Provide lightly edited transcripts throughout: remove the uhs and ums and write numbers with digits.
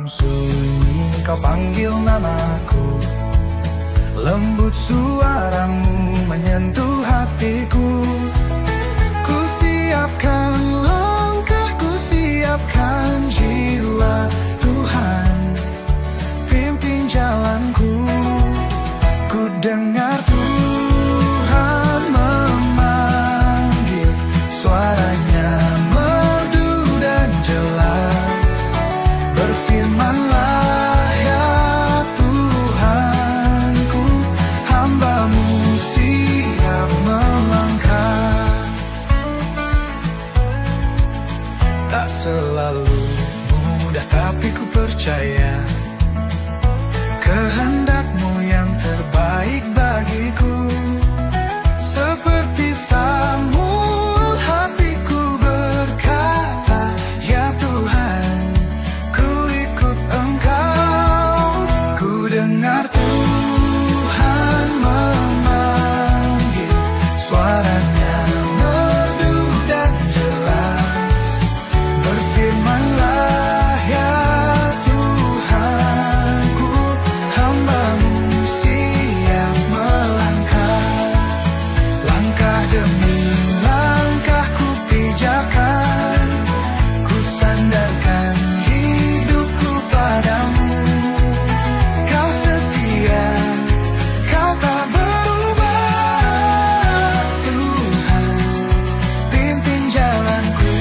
dalam sunyi kau panggil namaku. Lembut suaramu menyentuh hatiku. Ku siapkan langkah, ku siapkan jiwa. Tuhan, pimpin jalanku. Ku dengar Tuhan memanggil, suaranya merdu dan jelas. Berfirmanlah ya Tuhanku, hamba-Mu siap melangkah. Tak selalu mudah tapi ku percaya kehendak-Mu yang terbaik bagiku. Seperti Samuel hatiku berkata, ya Tuhan, ku ikut Engkau. Ku dengar Tuhan memanggil, suaranya merdu dan jelas. Berfirmanlah ya Tuhanku, hamba-Mu siap melangkah. Langkah demi langkah ku pijakan, ku sandarkan hidupku padamu. Kau setia, Kau tak berubah. Tuhan, pimpin jalanku.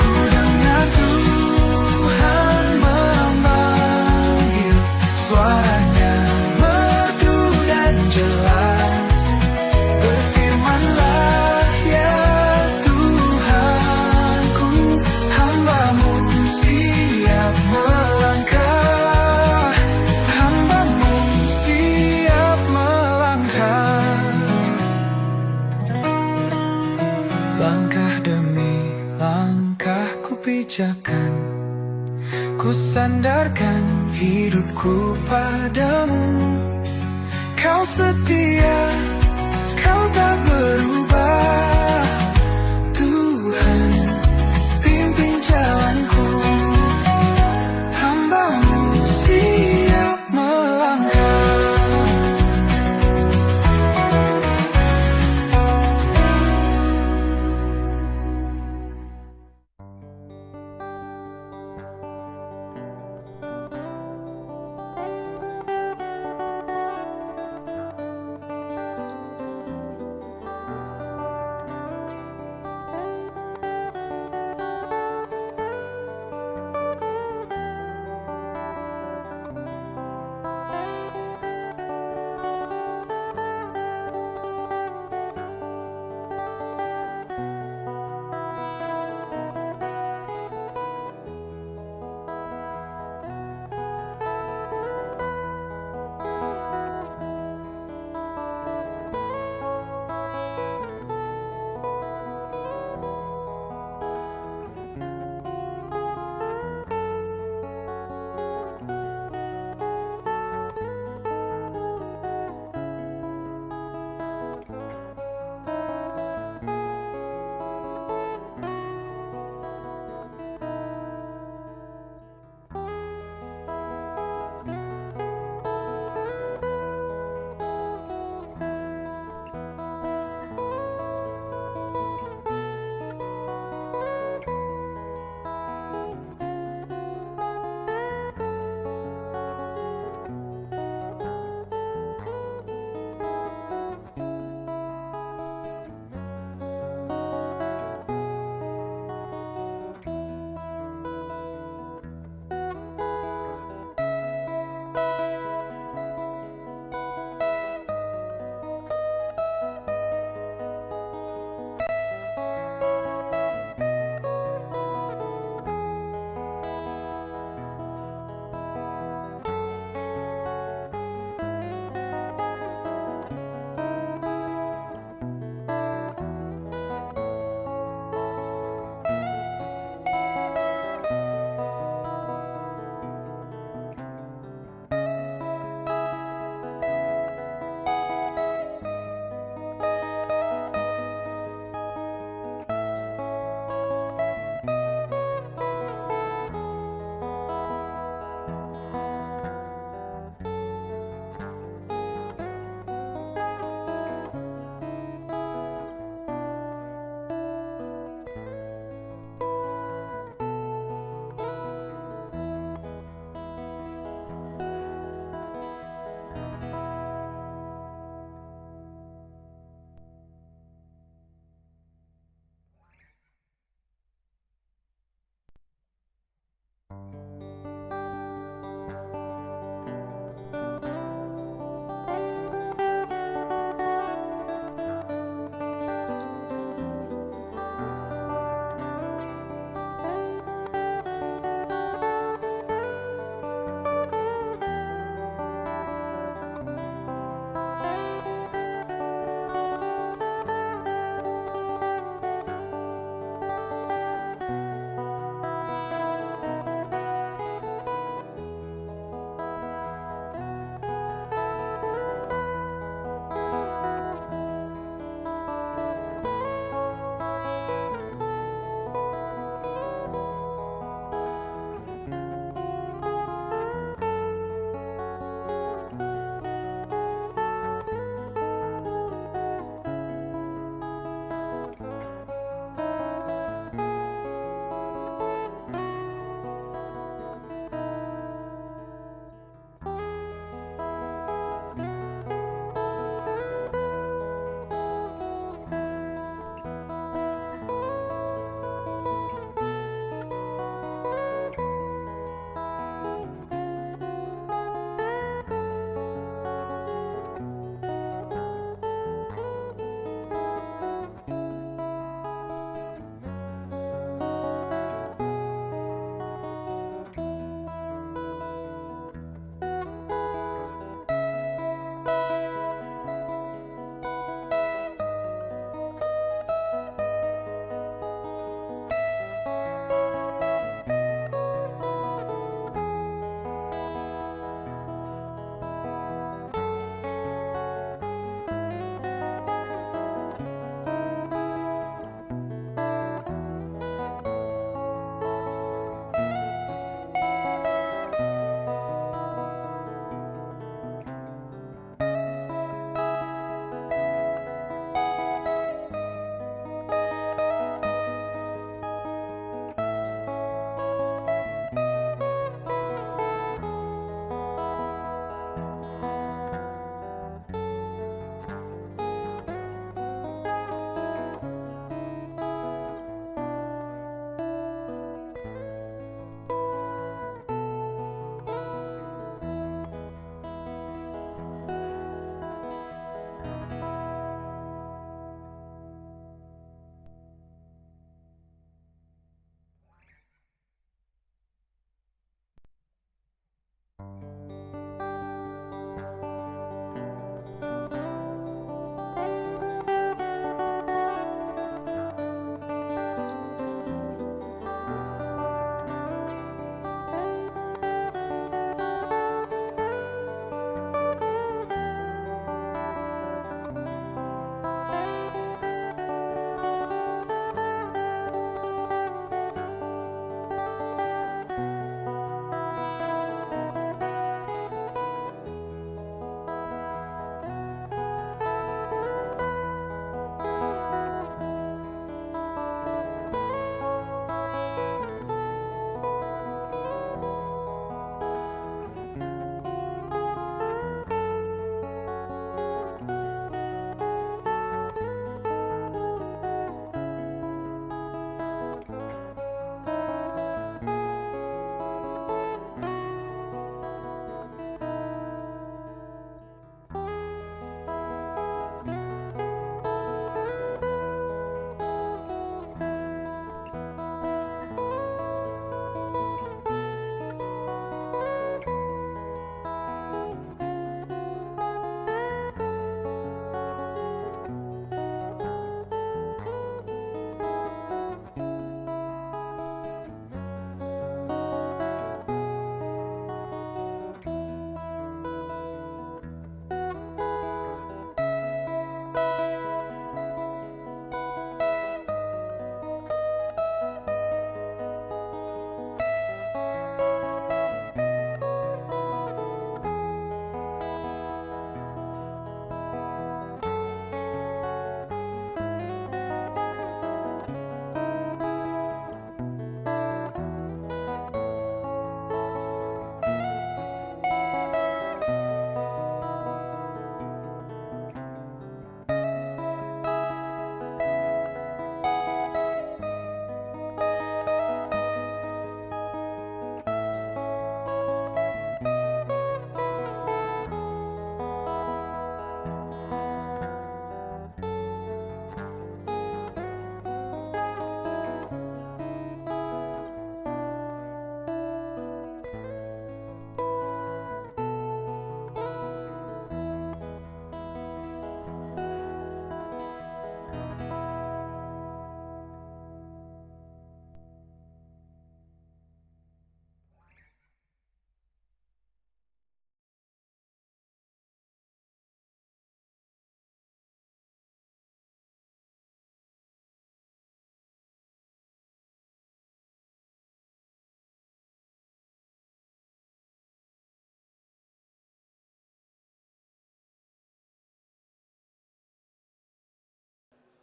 Ku dengar Tuhan memanggil, suaranya merdu dan jelas. Berfirmanlah ya Tuhanku, hamba-Mu siap melangkah. Hamba-Mu siap melangkah. Langkah demi langkah ku pijakan, ku sandarkan hidupku padamu. Kau setia, Kau tak berubah. Tuhan, pimpin jalanku. Hamba-Mu siap melangkah.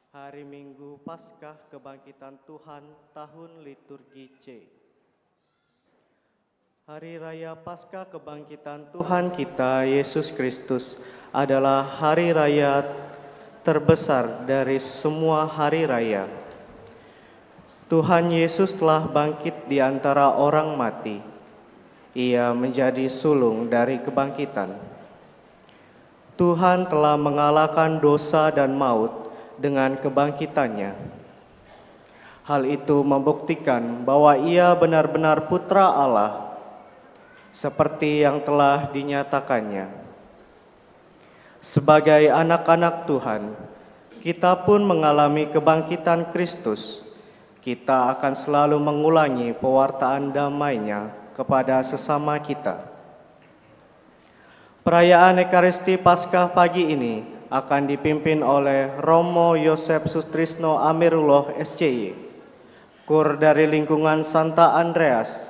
Hari Minggu Paskah Kebangkitan Tuhan tahun liturgi C. Hari Raya Paskah Kebangkitan Tuhan kita Yesus Kristus adalah hari raya terbesar dari semua hari raya. Tuhan Yesus telah bangkit di antara orang mati. Ia menjadi sulung dari kebangkitan. Tuhan telah mengalahkan dosa dan maut dengan kebangkitannya. Hal itu membuktikan bahwa Ia benar-benar Putra Allah, seperti yang telah dinyatakannya. Sebagai anak-anak Tuhan, kita pun mengalami kebangkitan Kristus. Kita akan selalu mengulangi pewartaan damai-Nya kepada sesama kita. Perayaan Ekaristi Paskah pagi ini akan dipimpin oleh Romo Yosef Sustrisno Amirullah SCY, Kur dari lingkungan Santa Andreas,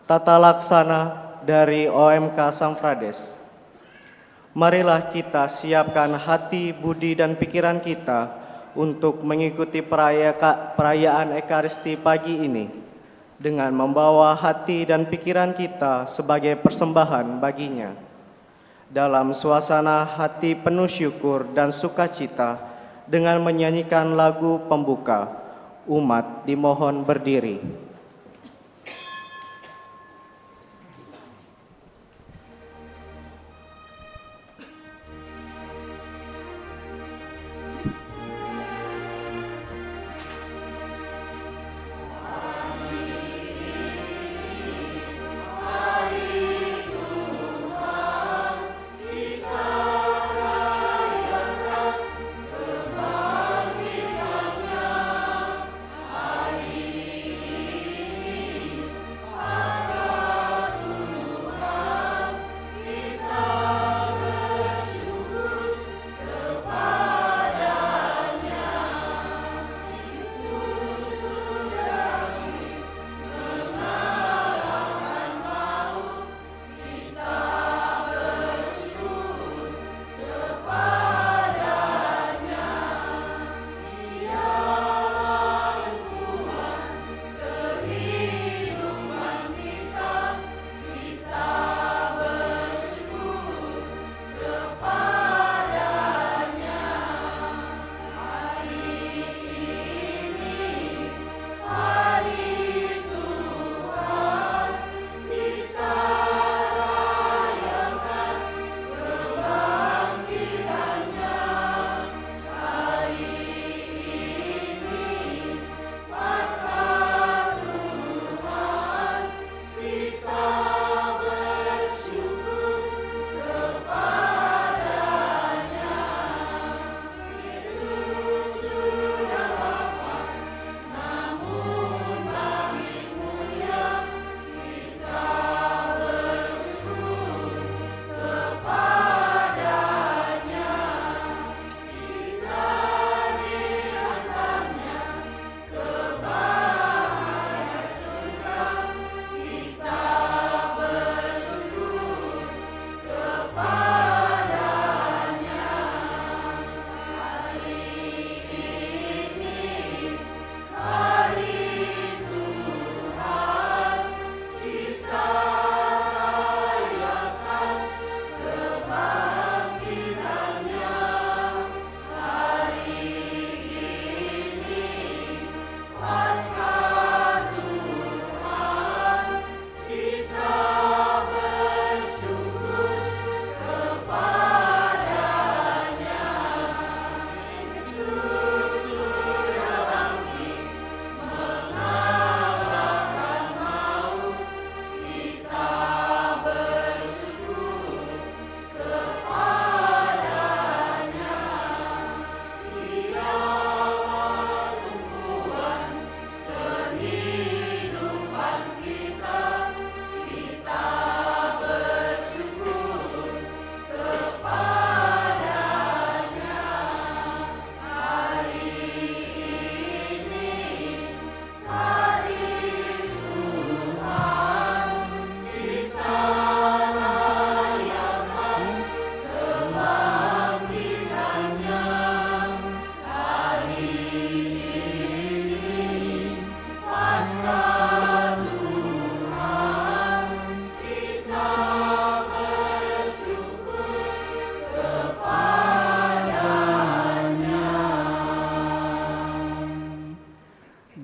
Tata Laksana dari OMK Samfrades. Marilah kita siapkan hati, budi, dan pikiran kita untuk mengikuti perayaan Ekaristi pagi ini dengan membawa hati dan pikiran kita sebagai persembahan baginya. Dalam suasana hati penuh syukur dan sukacita dengan menyanyikan lagu pembuka, umat dimohon berdiri.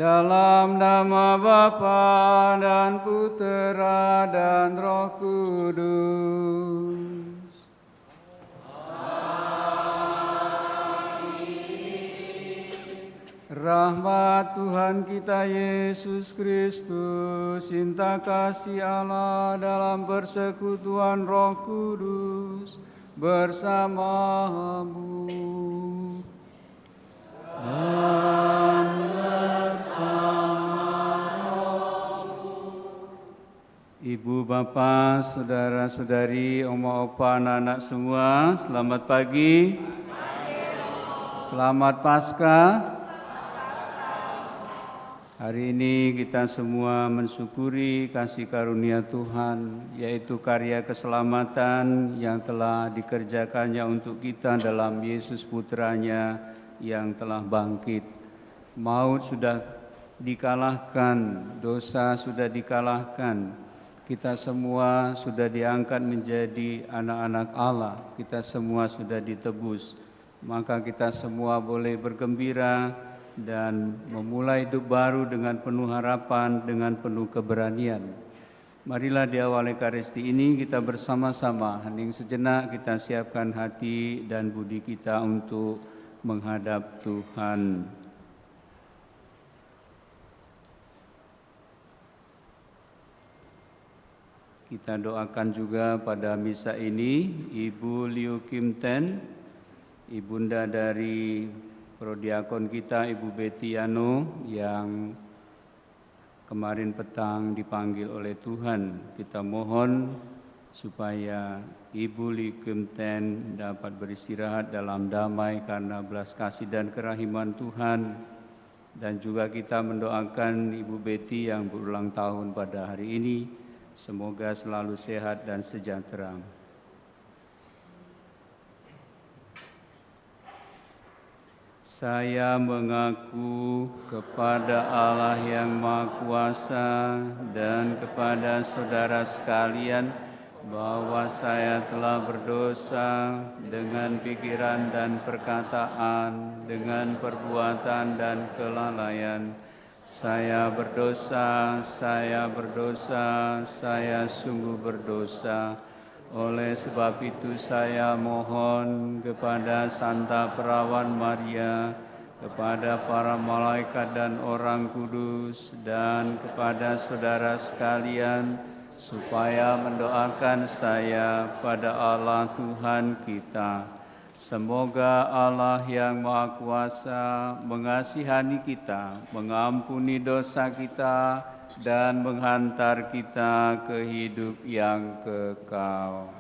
Dalam nama Bapa dan Putera dan Roh Kudus. Rahmat Tuhan kita Yesus Kristus, cinta kasih Allah dalam persekutuan Roh Kudus bersamamu. Dan bersama Ibu, Bapak, saudara-saudari, oma, opa, anak-anak semua, selamat pagi. Selamat Paskah. Hari ini kita semua mensyukuri kasih karunia Tuhan, yaitu karya keselamatan yang telah dikerjakannya untuk kita dalam Yesus Putranya yang telah bangkit. Maut sudah dikalahkan, dosa sudah dikalahkan. Kita semua sudah diangkat menjadi anak-anak Allah. Kita semua sudah ditebus. Maka kita semua boleh bergembira dan memulai hidup baru dengan penuh harapan, dengan penuh keberanian. Marilah di awal Ekaristi ini kita bersama-sama hening sejenak, kita siapkan hati dan budi kita untuk menghadap Tuhan. Kita doakan juga pada misa ini Ibu Liu Kim Ten, ibunda dari prodiakon kita Ibu Betiano yang kemarin petang dipanggil oleh Tuhan. Kita mohon supaya Ibu Liu Kim Ten dapat beristirahat dalam damai karena belas kasih dan kerahiman Tuhan. Dan juga kita mendoakan Ibu Betty yang berulang tahun pada hari ini, semoga selalu sehat dan sejahtera. Saya mengaku kepada Allah yang Maha Kuasa dan kepada saudara sekalian bahwa saya telah berdosa dengan pikiran dan perkataan, dengan perbuatan dan kelalaian. Saya berdosa, saya sungguh berdosa. Oleh sebab itu saya mohon kepada Santa Perawan Maria, kepada para malaikat dan orang kudus, dan kepada saudara sekalian, supaya mendoakan saya pada Allah Tuhan kita. Semoga Allah yang Maha Kuasa mengasihani kita, mengampuni dosa kita, dan menghantar kita ke hidup yang kekal.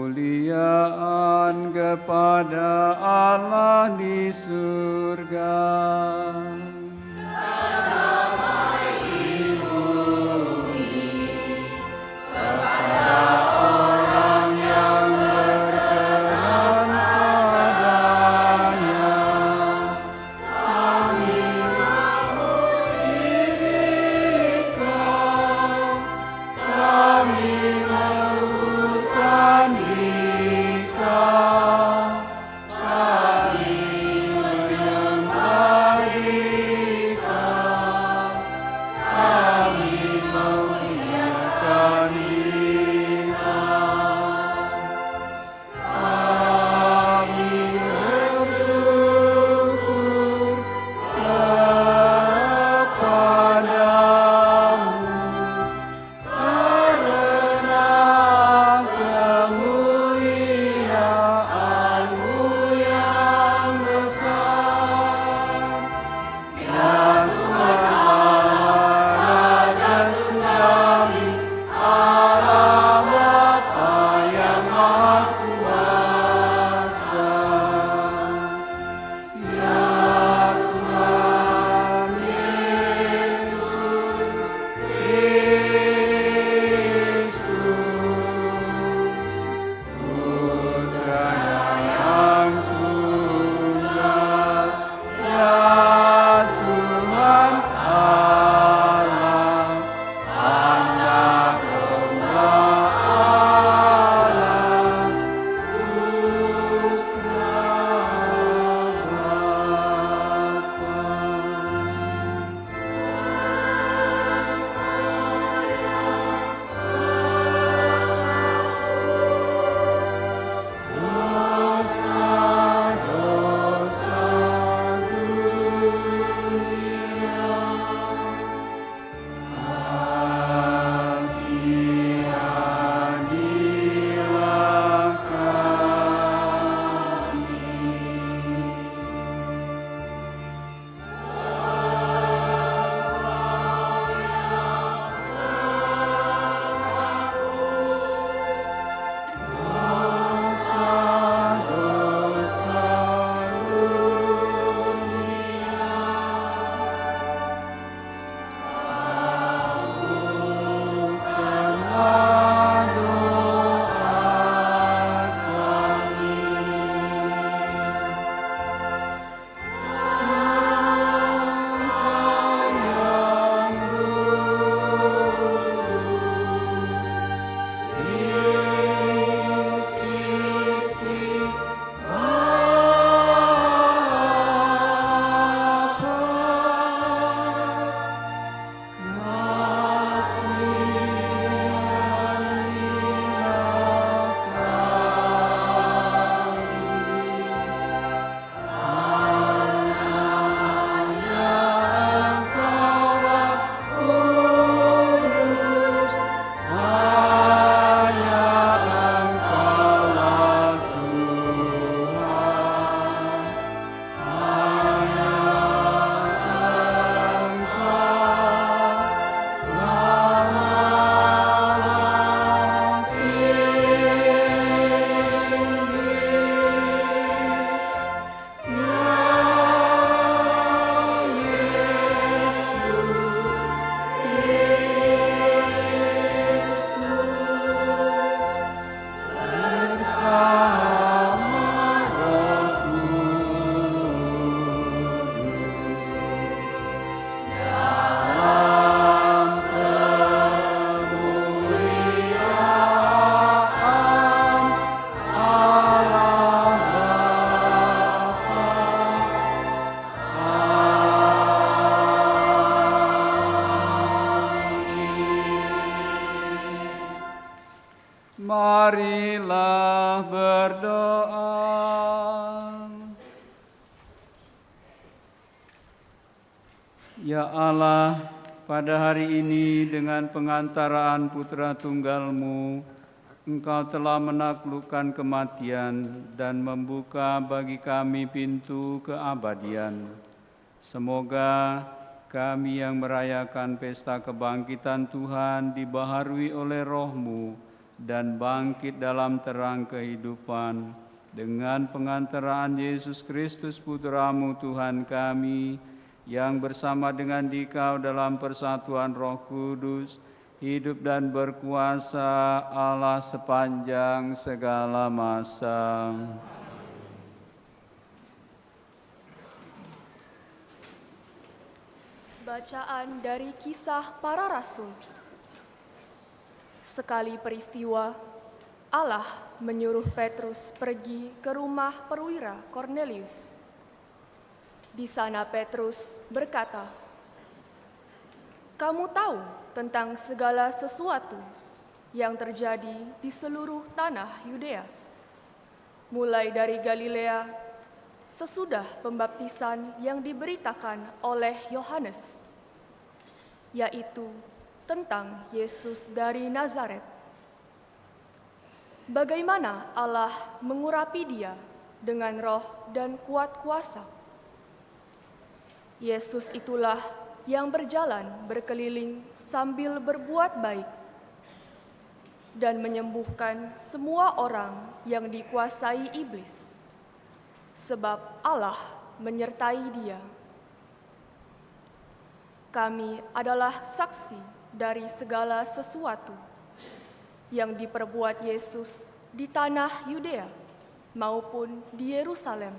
Kemuliaan kepada Allah di surga. Kami menyembah Marilah berdoa. Ya Allah, pada hari ini dengan pengantaraan Putra Tunggal-Mu, Engkau telah menaklukkan kematian dan membuka bagi kami pintu keabadian. Semoga kami yang merayakan pesta kebangkitan Tuhan dibaharui oleh Roh-Mu dan bangkit dalam terang kehidupan dengan pengantaraan Yesus Kristus Putra-Mu Tuhan kami, yang bersama dengan Dikau dalam persatuan Roh Kudus, hidup dan berkuasa Allah sepanjang segala masa. Bacaan dari Kisah Para Rasul. Sekali peristiwa, Allah menyuruh Petrus pergi ke rumah perwira Kornelius. Di sana Petrus berkata, "Kamu tahu tentang segala sesuatu yang terjadi di seluruh tanah Yudea, mulai dari Galilea, sesudah pembaptisan yang diberitakan oleh Yohanes, yaitu tentang Yesus dari Nazaret. Bagaimana Allah mengurapi dia dengan roh dan kuat kuasa. Yesus itulah yang berjalan berkeliling sambil berbuat baik dan menyembuhkan semua orang yang dikuasai iblis, sebab Allah menyertai dia. Kami adalah saksi dari segala sesuatu yang diperbuat Yesus di tanah Yudea maupun di Yerusalem.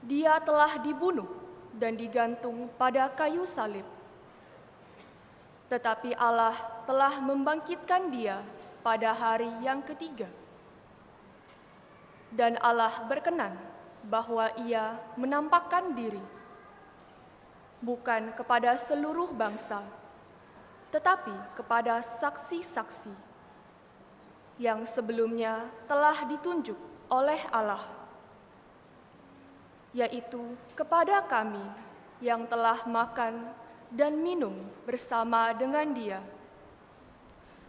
Dia telah dibunuh dan digantung pada kayu salib. Tetapi Allah telah membangkitkan dia pada hari yang ketiga. Dan Allah berkenan bahwa ia menampakkan diri, bukan kepada seluruh bangsa, tetapi kepada saksi-saksi yang sebelumnya telah ditunjuk oleh Allah, yaitu kepada kami yang telah makan dan minum bersama dengan dia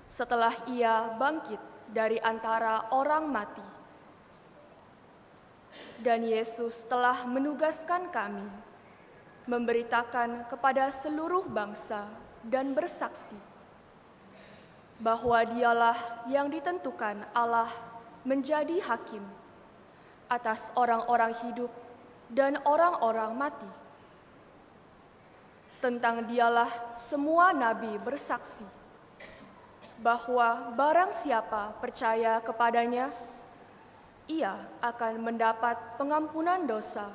setelah ia bangkit dari antara orang mati. Dan Yesus telah menugaskan kami memberitakan kepada seluruh bangsa dan bersaksi bahwa dialah yang ditentukan Allah menjadi hakim atas orang-orang hidup dan orang-orang mati. Tentang dialah semua nabi bersaksi bahwa barang siapa percaya kepadanya, ia akan mendapat pengampunan dosa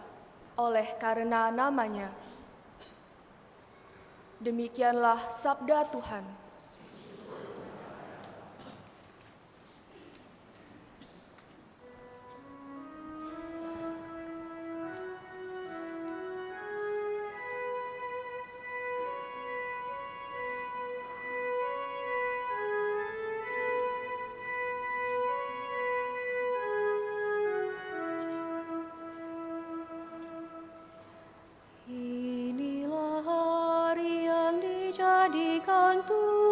oleh karena namanya. Demikianlah sabda Tuhan. Inilah hari yang dijadikan Tuhan.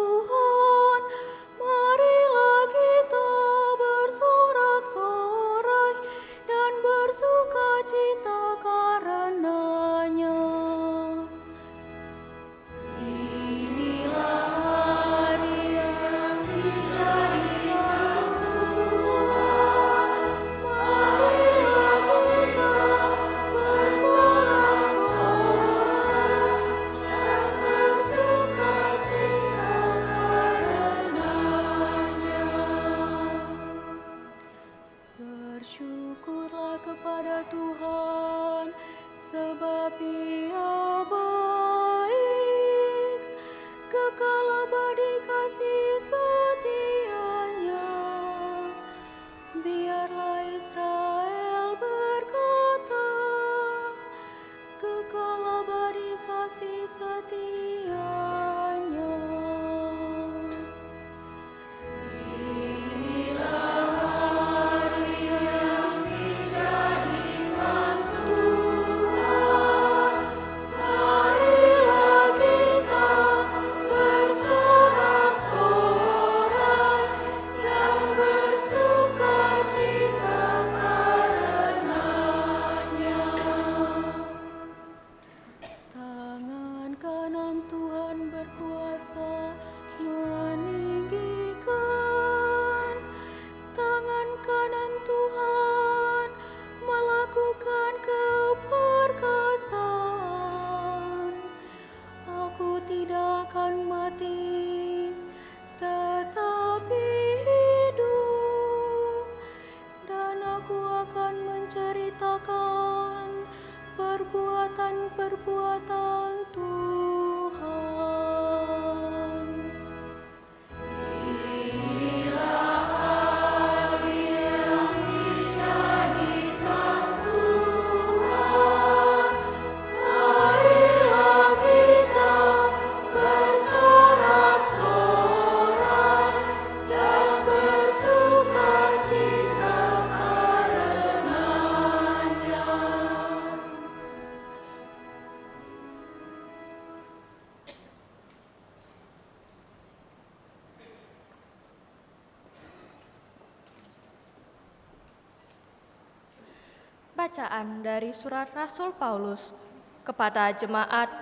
Bacaan dari surat Rasul Paulus kepada jemaat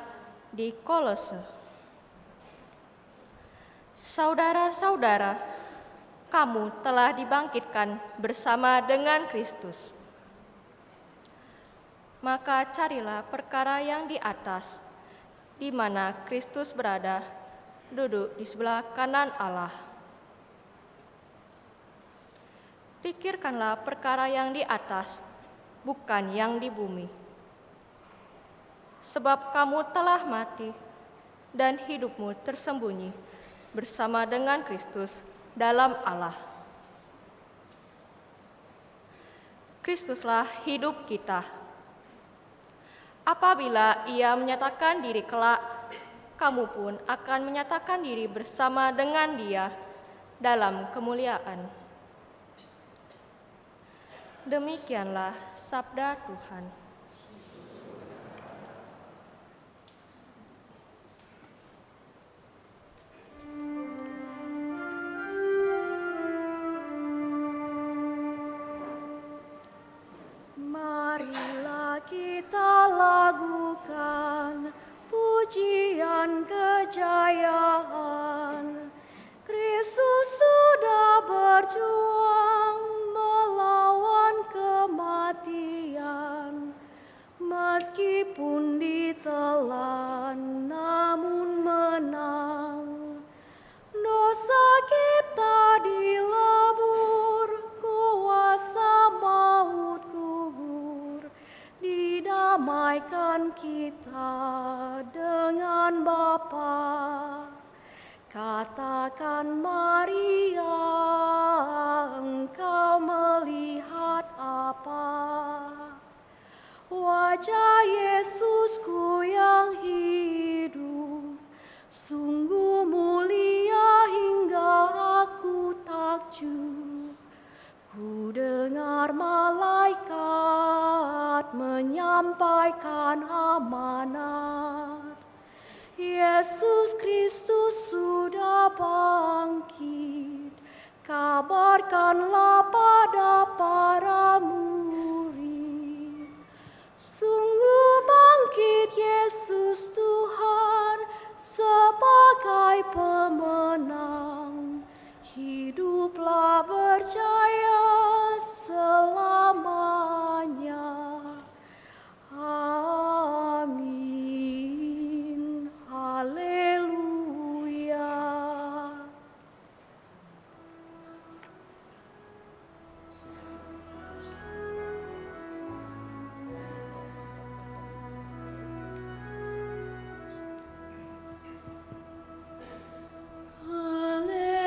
di Kolose. Saudara-saudara, kamu telah dibangkitkan bersama dengan Kristus. Maka carilah perkara yang di atas, di mana Kristus berada, duduk di sebelah kanan Allah. Pikirkanlah perkara yang di atas, bukan yang di bumi. Sebab kamu telah mati, dan hidupmu tersembunyi bersama dengan Kristus dalam Allah. Kristuslah hidup kita. Apabila Ia menyatakan diri kelak, kamu pun akan menyatakan diri bersama dengan Dia dalam kemuliaan. Demikianlah sabda Tuhan. Marilah kita lagukan pujian kejayaan. Kristus sudah berjuang melawan kematian. Meskipun ditelan namun menang. Dosa kita dilebur, kuasa maut gugur. Didamaikan kita dengan Bapa. Katakan Maria, engkau melihat apa? Wajah Yesusku yang hidup, sungguh mulia hingga aku takjub. Ku dengar malaikat menyampaikan amanat. Yesus Kristus sudah bangkit, kabarkanlah pada para murid. Sungguh bangkit Yesus Tuhan sebagai pemenang, hiduplah berjaya selamanya. Amin. Haleluya. Haleluya.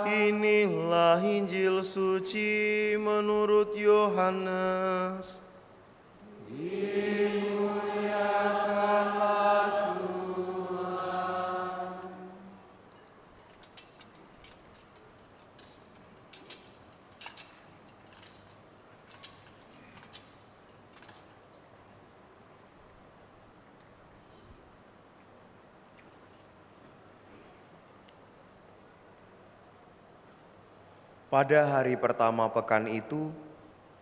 Inilah Injil suci menurut Yohanes. Pada hari pertama pekan itu,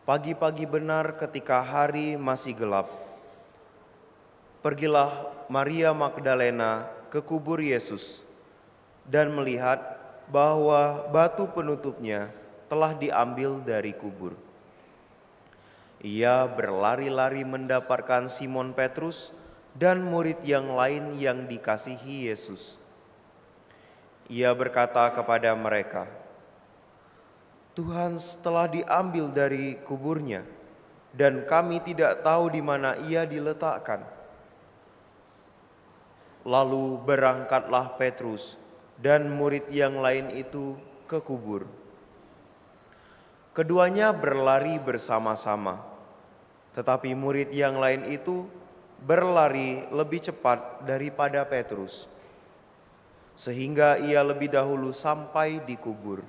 pagi-pagi benar ketika hari masih gelap, pergilah Maria Magdalena ke kubur Yesus dan melihat bahwa batu penutupnya telah diambil dari kubur. Ia berlari-lari mendapatkan Simon Petrus dan murid yang lain yang dikasihi Yesus. Ia berkata kepada mereka, "Tuhan telah diambil dari kuburnya, dan kami tidak tahu di mana ia diletakkan." Lalu berangkatlah Petrus dan murid yang lain itu ke kubur. Keduanya berlari bersama-sama, tetapi murid yang lain itu berlari lebih cepat daripada Petrus, sehingga ia lebih dahulu sampai di kubur.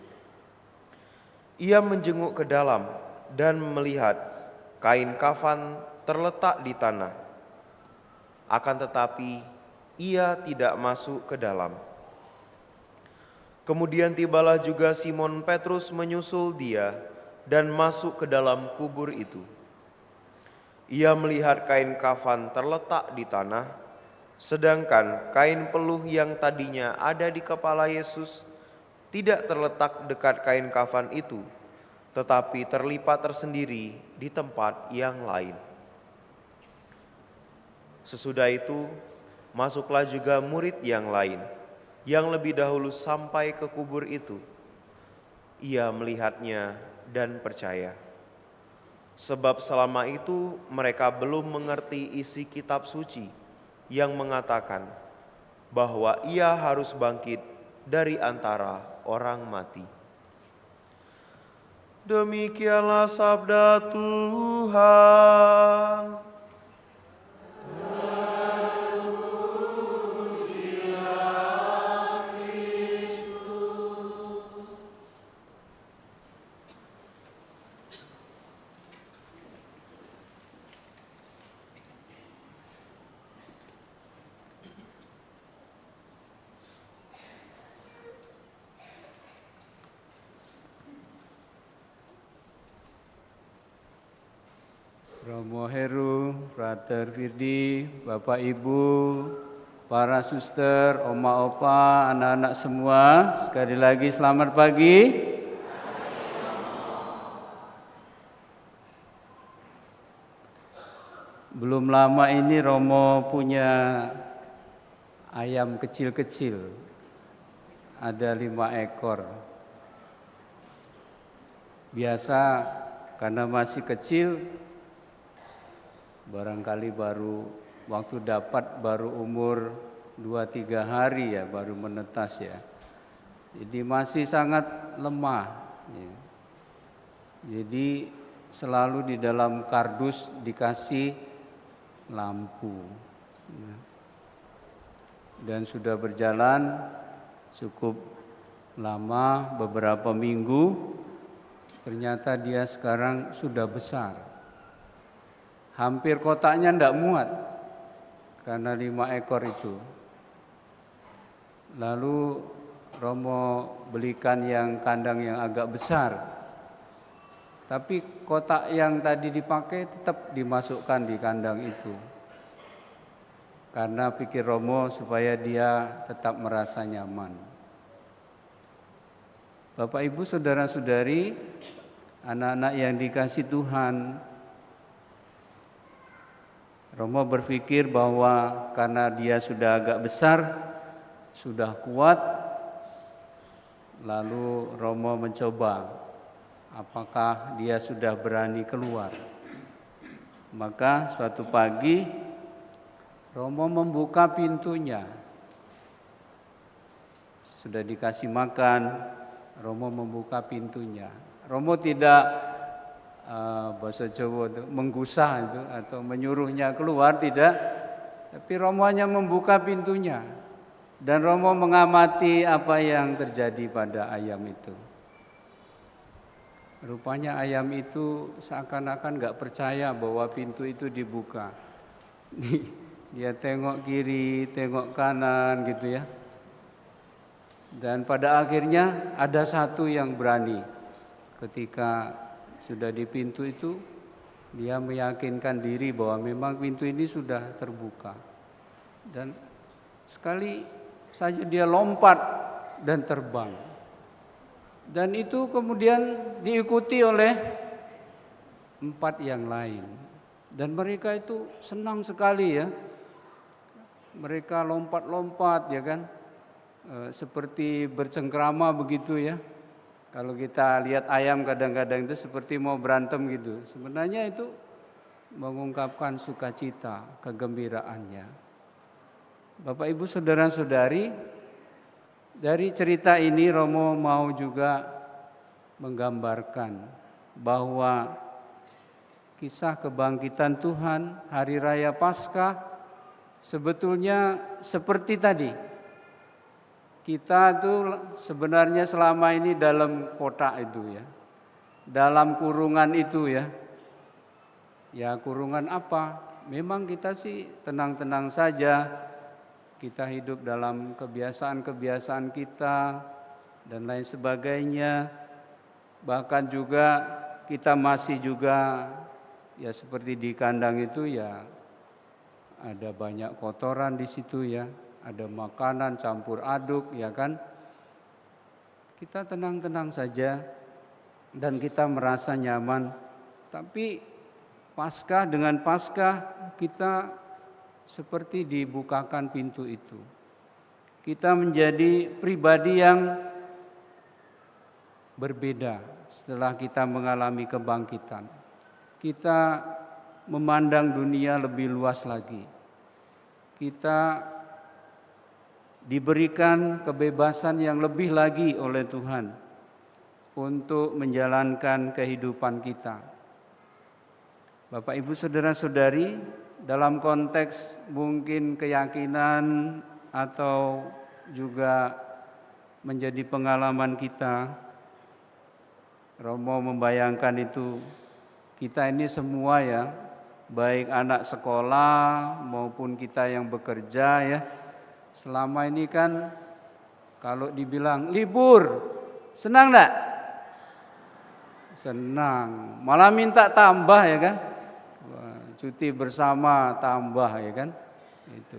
Ia menjenguk ke dalam dan melihat kain kafan terletak di tanah. Akan tetapi ia tidak masuk ke dalam. Kemudian tibalah juga Simon Petrus menyusul dia dan masuk ke dalam kubur itu. Ia melihat kain kafan terletak di tanah, sedangkan kain peluh yang tadinya ada di kepala Yesus tidak terletak dekat kain kafan itu, tetapi terlipat tersendiri di tempat yang lain. Sesudah itu, masuklah juga murid yang lain, yang lebih dahulu sampai ke kubur itu. Ia melihatnya dan percaya. Sebab selama itu mereka belum mengerti isi kitab suci yang mengatakan bahwa ia harus bangkit dari antara orang mati. Demikianlah sabda Tuhan. Romo Heru, Frater Firdi, Bapak Ibu, para suster, oma opa, anak-anak semua, sekali lagi selamat pagi. Belum lama ini Romo punya ayam kecil-kecil, ada 5 ekor. Biasa karena masih kecil, barangkali baru waktu dapat baru umur 2-3 hari ya, baru menetas ya. Jadi masih sangat lemah ya. Jadi selalu di dalam kardus dikasih lampu ya. Dan sudah berjalan cukup lama, beberapa minggu, ternyata dia sekarang sudah besar. Hampir kotaknya tidak muat karena 5 ekor itu. Lalu Romo belikan yang kandang yang agak besar. Tapi kotak yang tadi dipakai tetap dimasukkan di kandang itu. Karena pikir Romo supaya dia tetap merasa nyaman. Bapak Ibu saudara-saudari, anak-anak yang dikasih Tuhan, Romo berpikir bahwa karena dia sudah agak besar, sudah kuat, lalu Romo mencoba apakah dia sudah berani keluar. Maka suatu pagi Romo membuka pintunya. Sudah dikasih makan, Romo membuka pintunya. Romo tidak bahasa Jawa itu menggusah itu atau menyuruhnya keluar, tidak, tapi Romo hanya membuka pintunya dan Romo mengamati apa yang terjadi pada ayam itu. Rupanya ayam itu seakan-akan nggak percaya bahwa pintu itu dibuka. Dia tengok kiri, tengok kanan gitu ya. Dan pada akhirnya ada satu yang berani ketika sudah di pintu itu, Dia meyakinkan diri bahwa memang pintu ini sudah terbuka. Dan sekali saja dia lompat dan terbang. Dan itu kemudian diikuti oleh 4 yang lain. Dan mereka itu senang sekali ya. Mereka lompat-lompat ya kan. Seperti bercengkrama begitu ya. Kalau kita lihat ayam kadang-kadang itu seperti mau berantem gitu. Sebenarnya itu mengungkapkan sukacita, kegembiraannya. Bapak Ibu saudara-saudari, dari cerita ini Romo mau juga menggambarkan bahwa kisah kebangkitan Tuhan hari raya Paskah sebetulnya seperti tadi. Kita tuh sebenarnya selama ini dalam kotak itu ya. Dalam kurungan itu ya. Ya kurungan apa? Memang kita sih tenang-tenang saja. Kita hidup dalam kebiasaan-kebiasaan kita dan lain sebagainya. Bahkan juga kita masih juga ya seperti di kandang itu ya ada banyak kotoran di situ ya. Ada makanan campur aduk ya kan. Kita tenang-tenang saja dan kita merasa nyaman. Tapi Paskah dengan Paskah kita seperti dibukakan pintu itu. Kita menjadi pribadi yang berbeda setelah kita mengalami kebangkitan. Kita memandang dunia lebih luas lagi. Kita diberikan kebebasan yang lebih lagi oleh Tuhan untuk menjalankan kehidupan kita. Bapak Ibu saudara-saudari, dalam konteks mungkin keyakinan atau juga menjadi pengalaman kita, Romo membayangkan itu kita ini semua ya, baik anak sekolah maupun kita yang bekerja ya. Selama ini kan kalau dibilang libur, senang enggak? Senang, malah minta tambah ya kan? Cuti bersama tambah ya kan? Itu.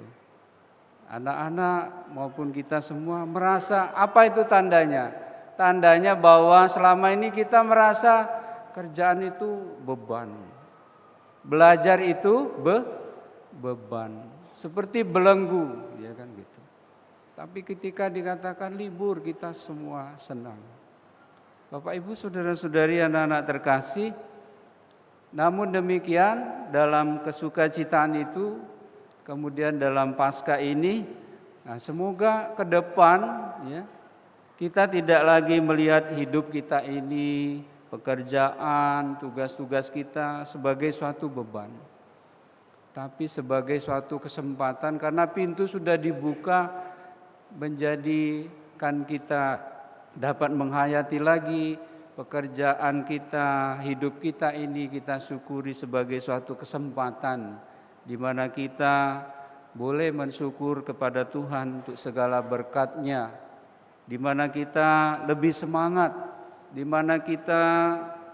Anak-anak maupun kita semua merasa apa itu tandanya? Tandanya bahwa selama ini kita merasa kerjaan itu beban. Belajar itu beban. Seperti belenggu, ya kan gitu. Tapi ketika dikatakan libur, kita semua senang. Bapak Ibu saudara-saudari anak-anak terkasih, namun demikian dalam kesukacitaan itu, kemudian dalam Paskah ini, nah semoga ke depan ya kita tidak lagi melihat hidup kita ini, pekerjaan, tugas-tugas kita sebagai suatu beban. Tapi sebagai suatu kesempatan karena pintu sudah dibuka menjadikan kita dapat menghayati lagi pekerjaan kita, hidup kita ini kita syukuri sebagai suatu kesempatan di mana kita boleh mensyukur kepada Tuhan untuk segala berkat-Nya, di mana kita lebih semangat, di mana kita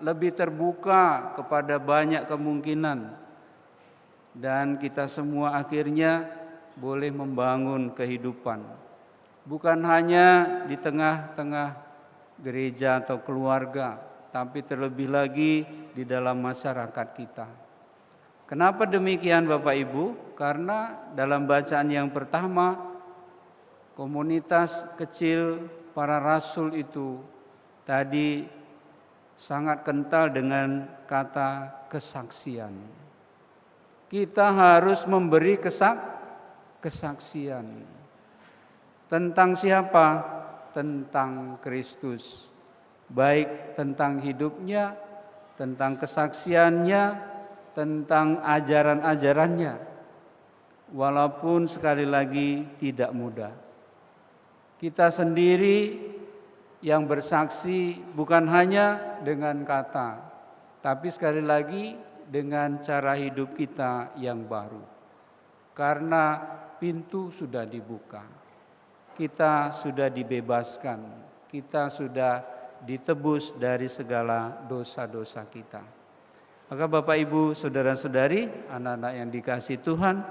lebih terbuka kepada banyak kemungkinan. Dan kita semua akhirnya boleh membangun kehidupan. Bukan hanya di tengah-tengah gereja atau keluarga, tapi terlebih lagi di dalam masyarakat kita. Kenapa demikian Bapak Ibu? Karena dalam bacaan yang pertama, komunitas kecil para rasul itu tadi sangat kental dengan kata kesaksian. Kita harus memberi kesaksian. Tentang siapa? Tentang Kristus. Baik tentang hidupnya, tentang kesaksiannya, tentang ajaran-ajarannya. Walaupun sekali lagi tidak mudah. Kita sendiri yang bersaksi bukan hanya dengan kata, tapi sekali lagi dengan cara hidup kita yang baru. Karena pintu sudah dibuka. Kita sudah dibebaskan. Kita sudah ditebus dari segala dosa-dosa kita. Maka Bapak Ibu, saudara-saudari, anak-anak yang dikasihi Tuhan,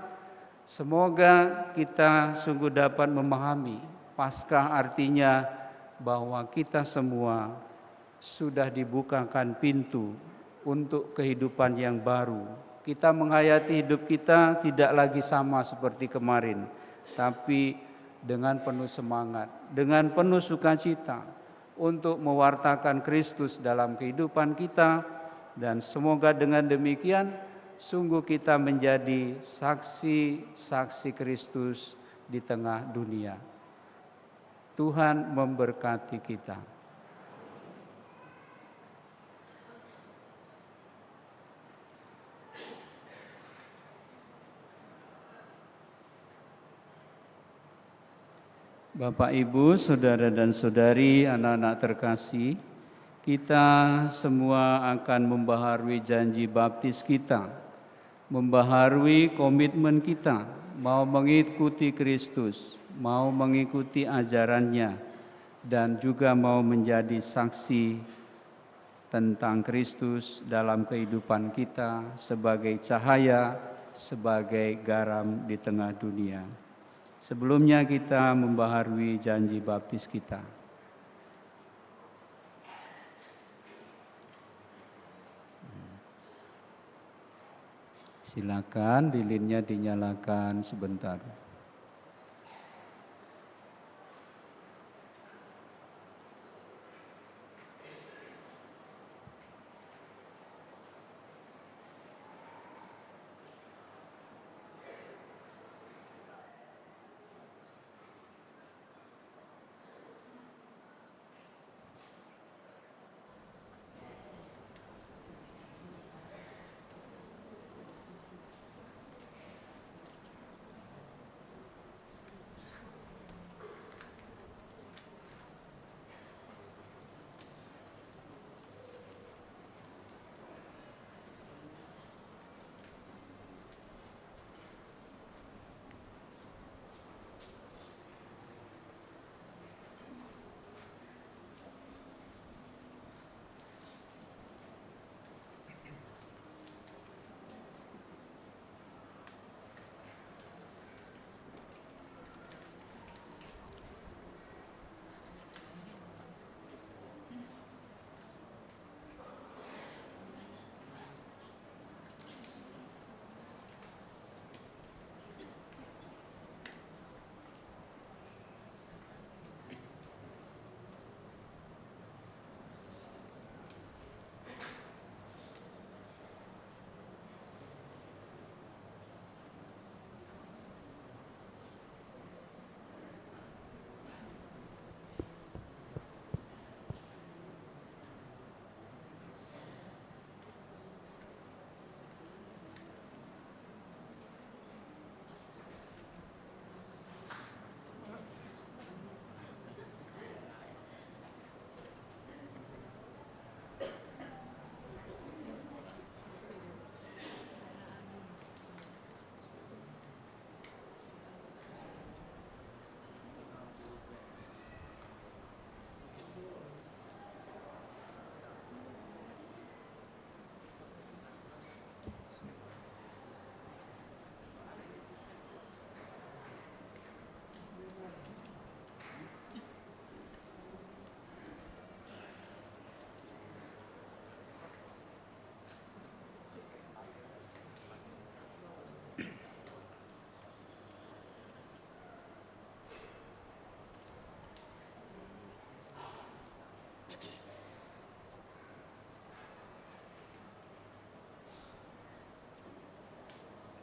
semoga kita sungguh dapat memahami Paskah artinya bahwa kita semua sudah dibukakan pintu untuk kehidupan yang baru. Kita menghayati hidup kita tidak lagi sama seperti kemarin, tapi dengan penuh semangat, dengan penuh sukacita untuk mewartakan Kristus dalam kehidupan kita, dan semoga dengan demikian sungguh kita menjadi saksi-saksi Kristus di tengah dunia. Tuhan memberkati kita. Bapak, Ibu, saudara dan saudari, anak-anak terkasih, kita semua akan membaharui janji baptis kita, membaharui komitmen kita, mau mengikuti Kristus, mau mengikuti ajarannya, dan juga mau menjadi saksi tentang Kristus dalam kehidupan kita sebagai cahaya, sebagai garam di tengah dunia. Sebelumnya kita membaharui janji baptis kita. Silakan lilinnya dinyalakan sebentar.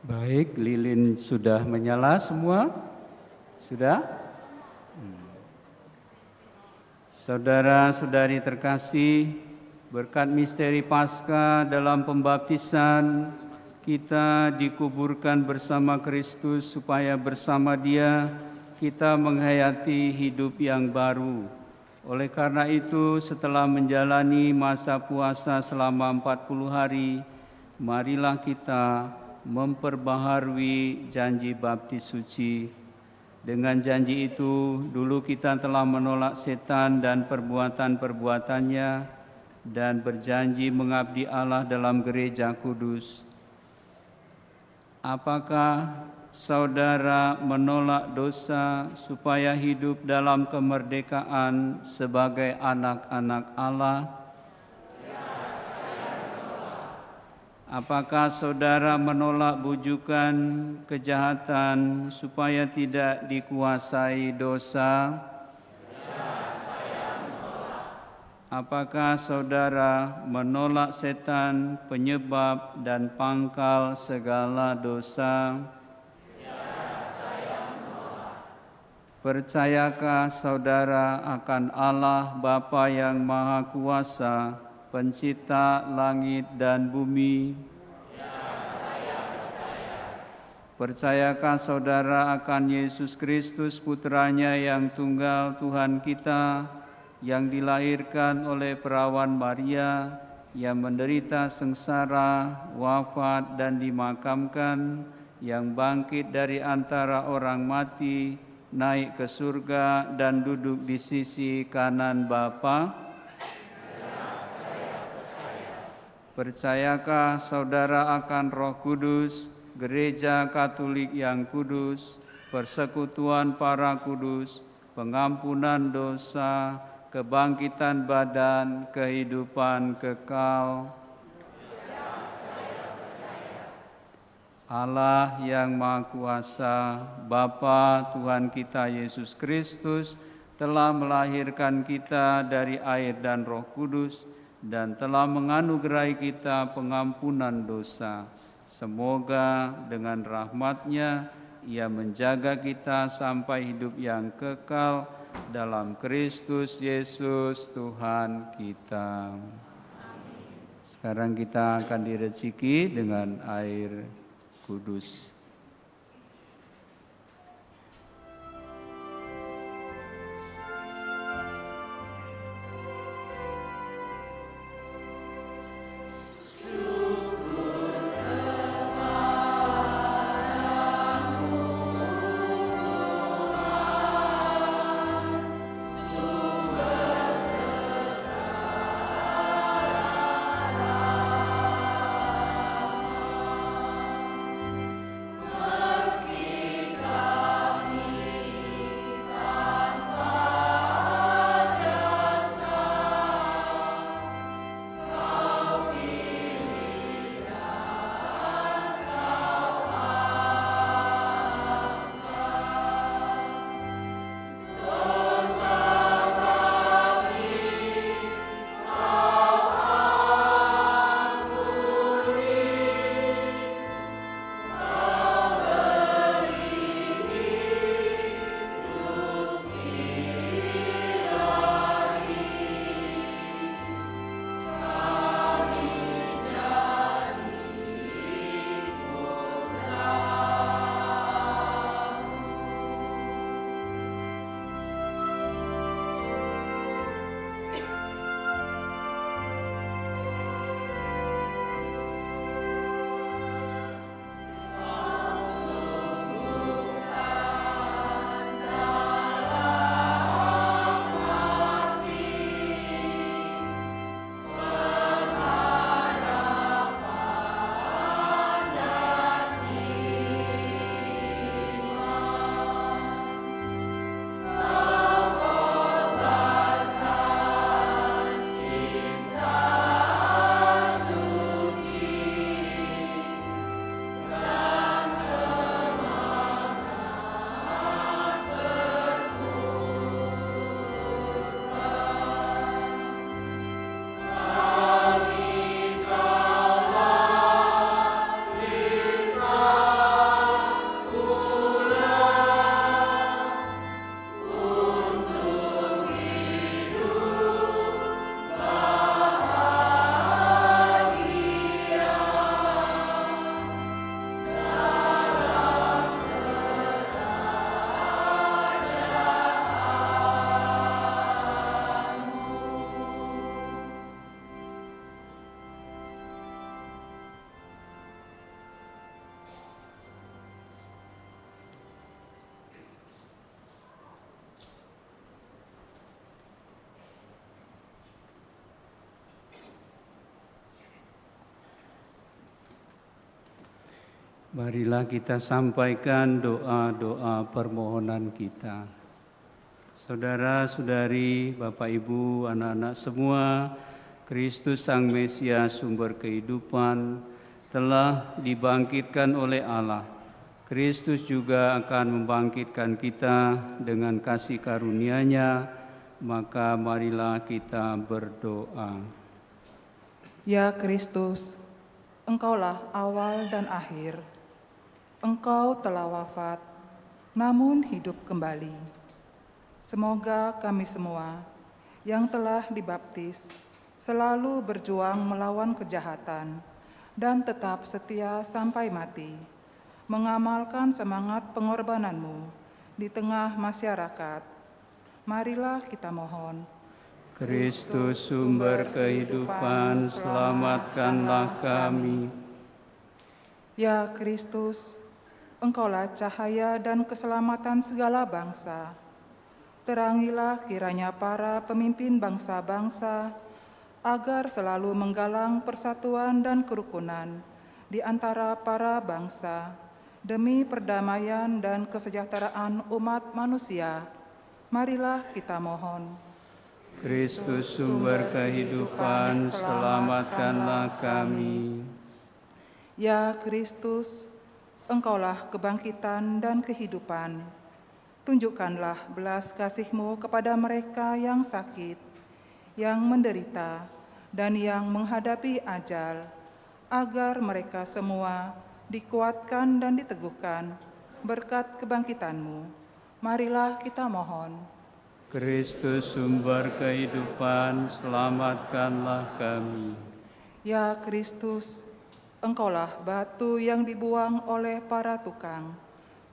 Baik, lilin sudah menyala semua? Sudah? Saudara-saudari terkasih, berkat misteri Paskah dalam pembaptisan, kita dikuburkan bersama Kristus supaya bersama Dia kita menghayati hidup yang baru. Oleh karena itu, setelah menjalani masa puasa selama 40 hari, marilah kita memperbaharui janji baptis suci. Dengan janji itu, dulu kita telah menolak setan dan perbuatan-perbuatannya, dan berjanji mengabdi Allah dalam gereja kudus. Apakah saudara menolak dosa supaya hidup dalam kemerdekaan sebagai anak-anak Allah? Apakah saudara menolak bujukan kejahatan supaya tidak dikuasai dosa? Apakah saudara menolak setan, penyebab dan pangkal segala dosa? Percayakah saudara akan Allah Bapa yang Maha Kuasa, Pencipta langit dan bumi? Percayakah saudara akan Yesus Kristus, Putranya yang tunggal Tuhan kita, yang dilahirkan oleh perawan Maria, yang menderita sengsara, wafat dan dimakamkan, yang bangkit dari antara orang mati, naik ke surga dan duduk di sisi kanan Bapa? Percayakah saudara akan Roh Kudus, Gereja Katolik yang kudus, persekutuan para kudus, pengampunan dosa, kebangkitan badan, kehidupan kekal? Allah yang Maha Kuasa, Bapa Tuhan kita Yesus Kristus, telah melahirkan kita dari air dan Roh Kudus, dan telah menganugerahi kita pengampunan dosa. Semoga dengan rahmat-Nya Ia menjaga kita sampai hidup yang kekal dalam Kristus Yesus Tuhan kita. Sekarang kita akan diresiki dengan air kudus. Marilah kita sampaikan doa-doa permohonan kita. Saudara-saudari, Bapak Ibu, anak-anak semua, Kristus Sang Mesias sumber kehidupan telah dibangkitkan oleh Allah. Kristus juga akan membangkitkan kita dengan kasih karunia-Nya, maka marilah kita berdoa. Ya Kristus, Engkaulah awal dan akhir. Engkau telah wafat, namun hidup kembali. Semoga kami semua yang telah dibaptis selalu berjuang melawan kejahatan dan tetap setia sampai mati, mengamalkan semangat pengorbanan-Mu di tengah masyarakat. Marilah kita mohon. Kristus sumber kehidupan, selamatkanlah kami. Ya Kristus, Engkaulah cahaya dan keselamatan segala bangsa. Terangilah kiranya para pemimpin bangsa-bangsa agar selalu menggalang persatuan dan kerukunan di antara para bangsa demi perdamaian dan kesejahteraan umat manusia. Marilah kita mohon. Kristus sumber kehidupan, selamatkanlah kami. Ya Kristus, Engkaulah kebangkitan dan kehidupan. Tunjukkanlah belas kasih-Mu kepada mereka yang sakit, yang menderita, dan yang menghadapi ajal, agar mereka semua dikuatkan dan diteguhkan berkat kebangkitan-Mu. Marilah kita mohon. Kristus sumber kehidupan, selamatkanlah kami. Ya Kristus, Engkaulah batu yang dibuang oleh para tukang,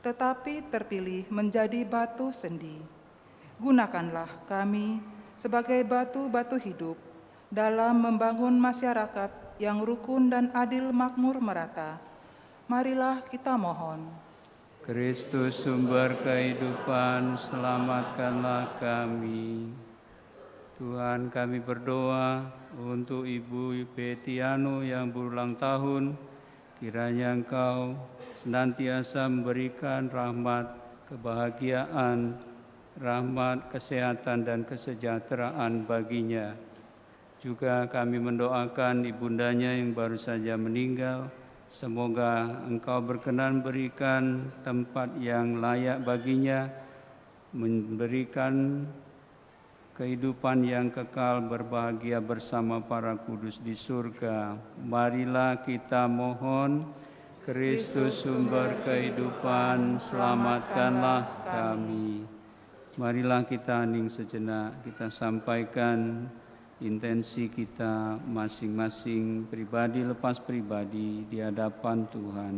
tetapi terpilih menjadi batu sendi. Gunakanlah kami sebagai batu-batu hidup dalam membangun masyarakat yang rukun dan adil makmur merata. Marilah kita mohon. Kristus sumber kehidupan, selamatkanlah kami. Tuhan, kami berdoa untuk Ibu Betiano yang berulang tahun, kiranya Engkau senantiasa memberikan rahmat, kebahagiaan, rahmat, kesehatan, dan kesejahteraan baginya. Juga kami mendoakan ibundanya yang baru saja meninggal. Semoga Engkau berkenan berikan tempat yang layak baginya, memberikan kehidupan yang kekal berbahagia bersama para kudus di surga. Marilah kita mohon. Kristus sumber kehidupan, selamatkanlah kami. Marilah kita hening sejenak, kita sampaikan intensi kita masing-masing, pribadi lepas pribadi di hadapan Tuhan.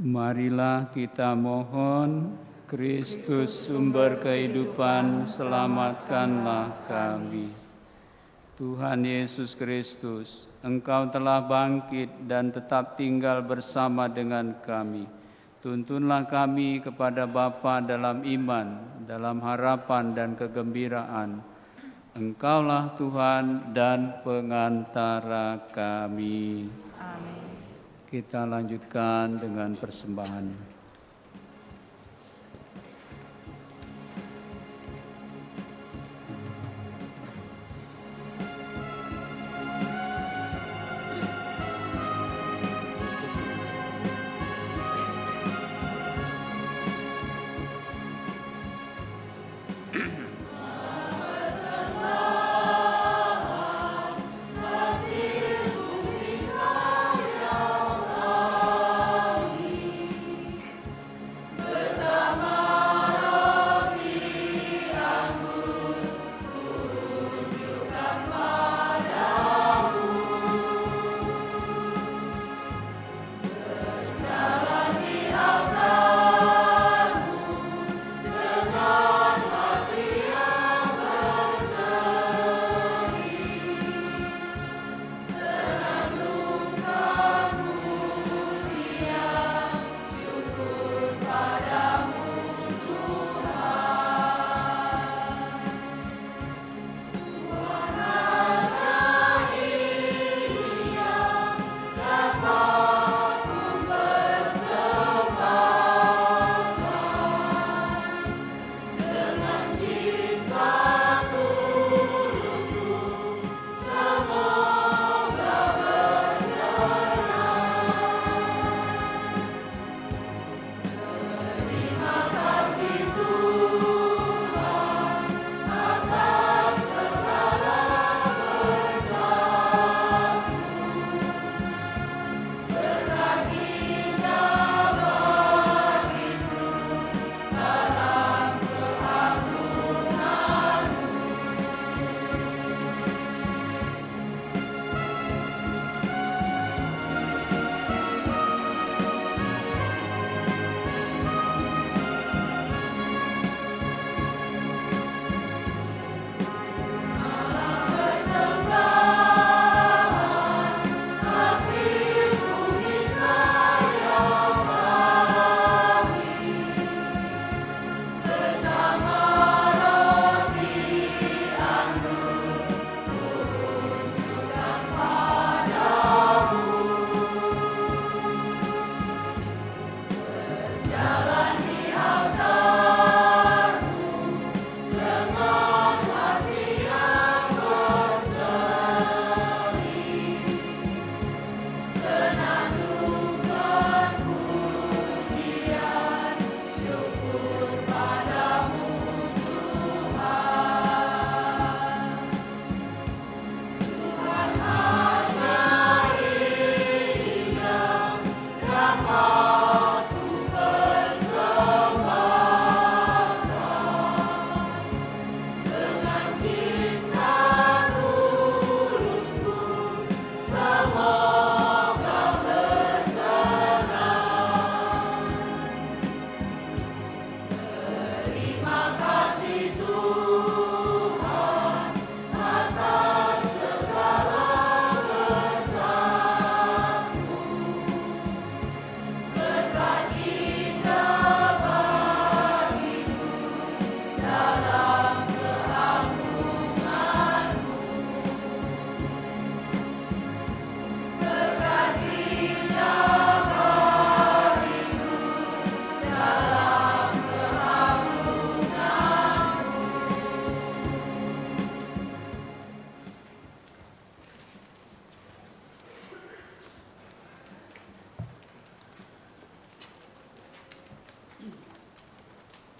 Marilah kita mohon. Kristus sumber kehidupan, selamatkanlah kami. Tuhan Yesus Kristus, Engkau telah bangkit dan tetap tinggal bersama dengan kami. Tuntunlah kami kepada Bapa dalam iman, dalam harapan dan kegembiraan. Engkaulah Tuhan dan pengantara kami. Amin. Kita lanjutkan dengan persembahan.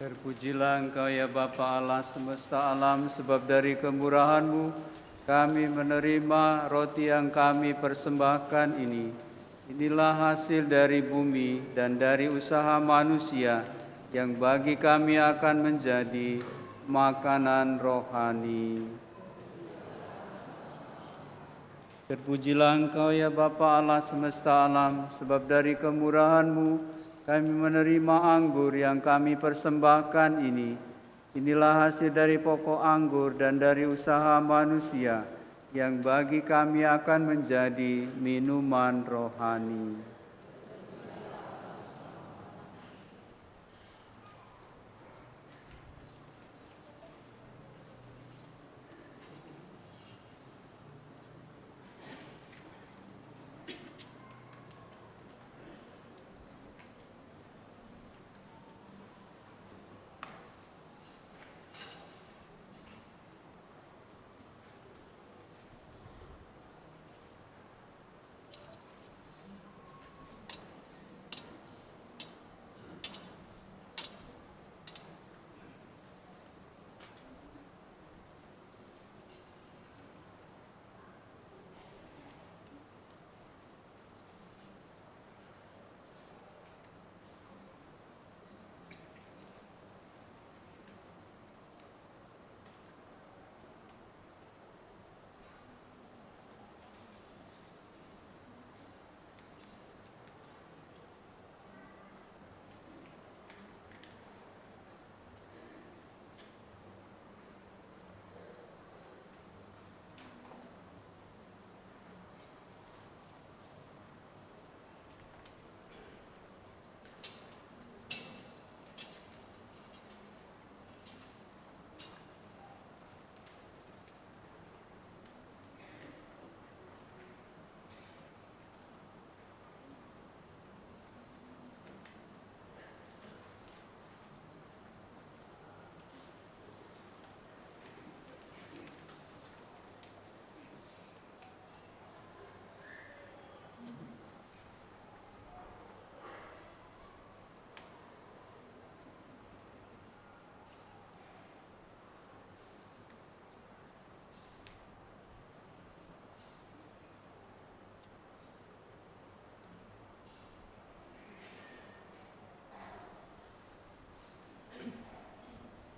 Terpujilah Engkau ya Bapa Allah semesta alam, sebab dari kemurahan-Mu kami menerima roti yang kami persembahkan ini. Inilah hasil dari bumi dan dari usaha manusia yang bagi kami akan menjadi makanan rohani. Terpujilah Engkau ya Bapa Allah semesta alam, sebab dari kemurahan-Mu kami menerima anggur yang kami persembahkan ini. Inilah hasil dari pokok anggur dan dari usaha manusia yang bagi kami akan menjadi minuman rohani.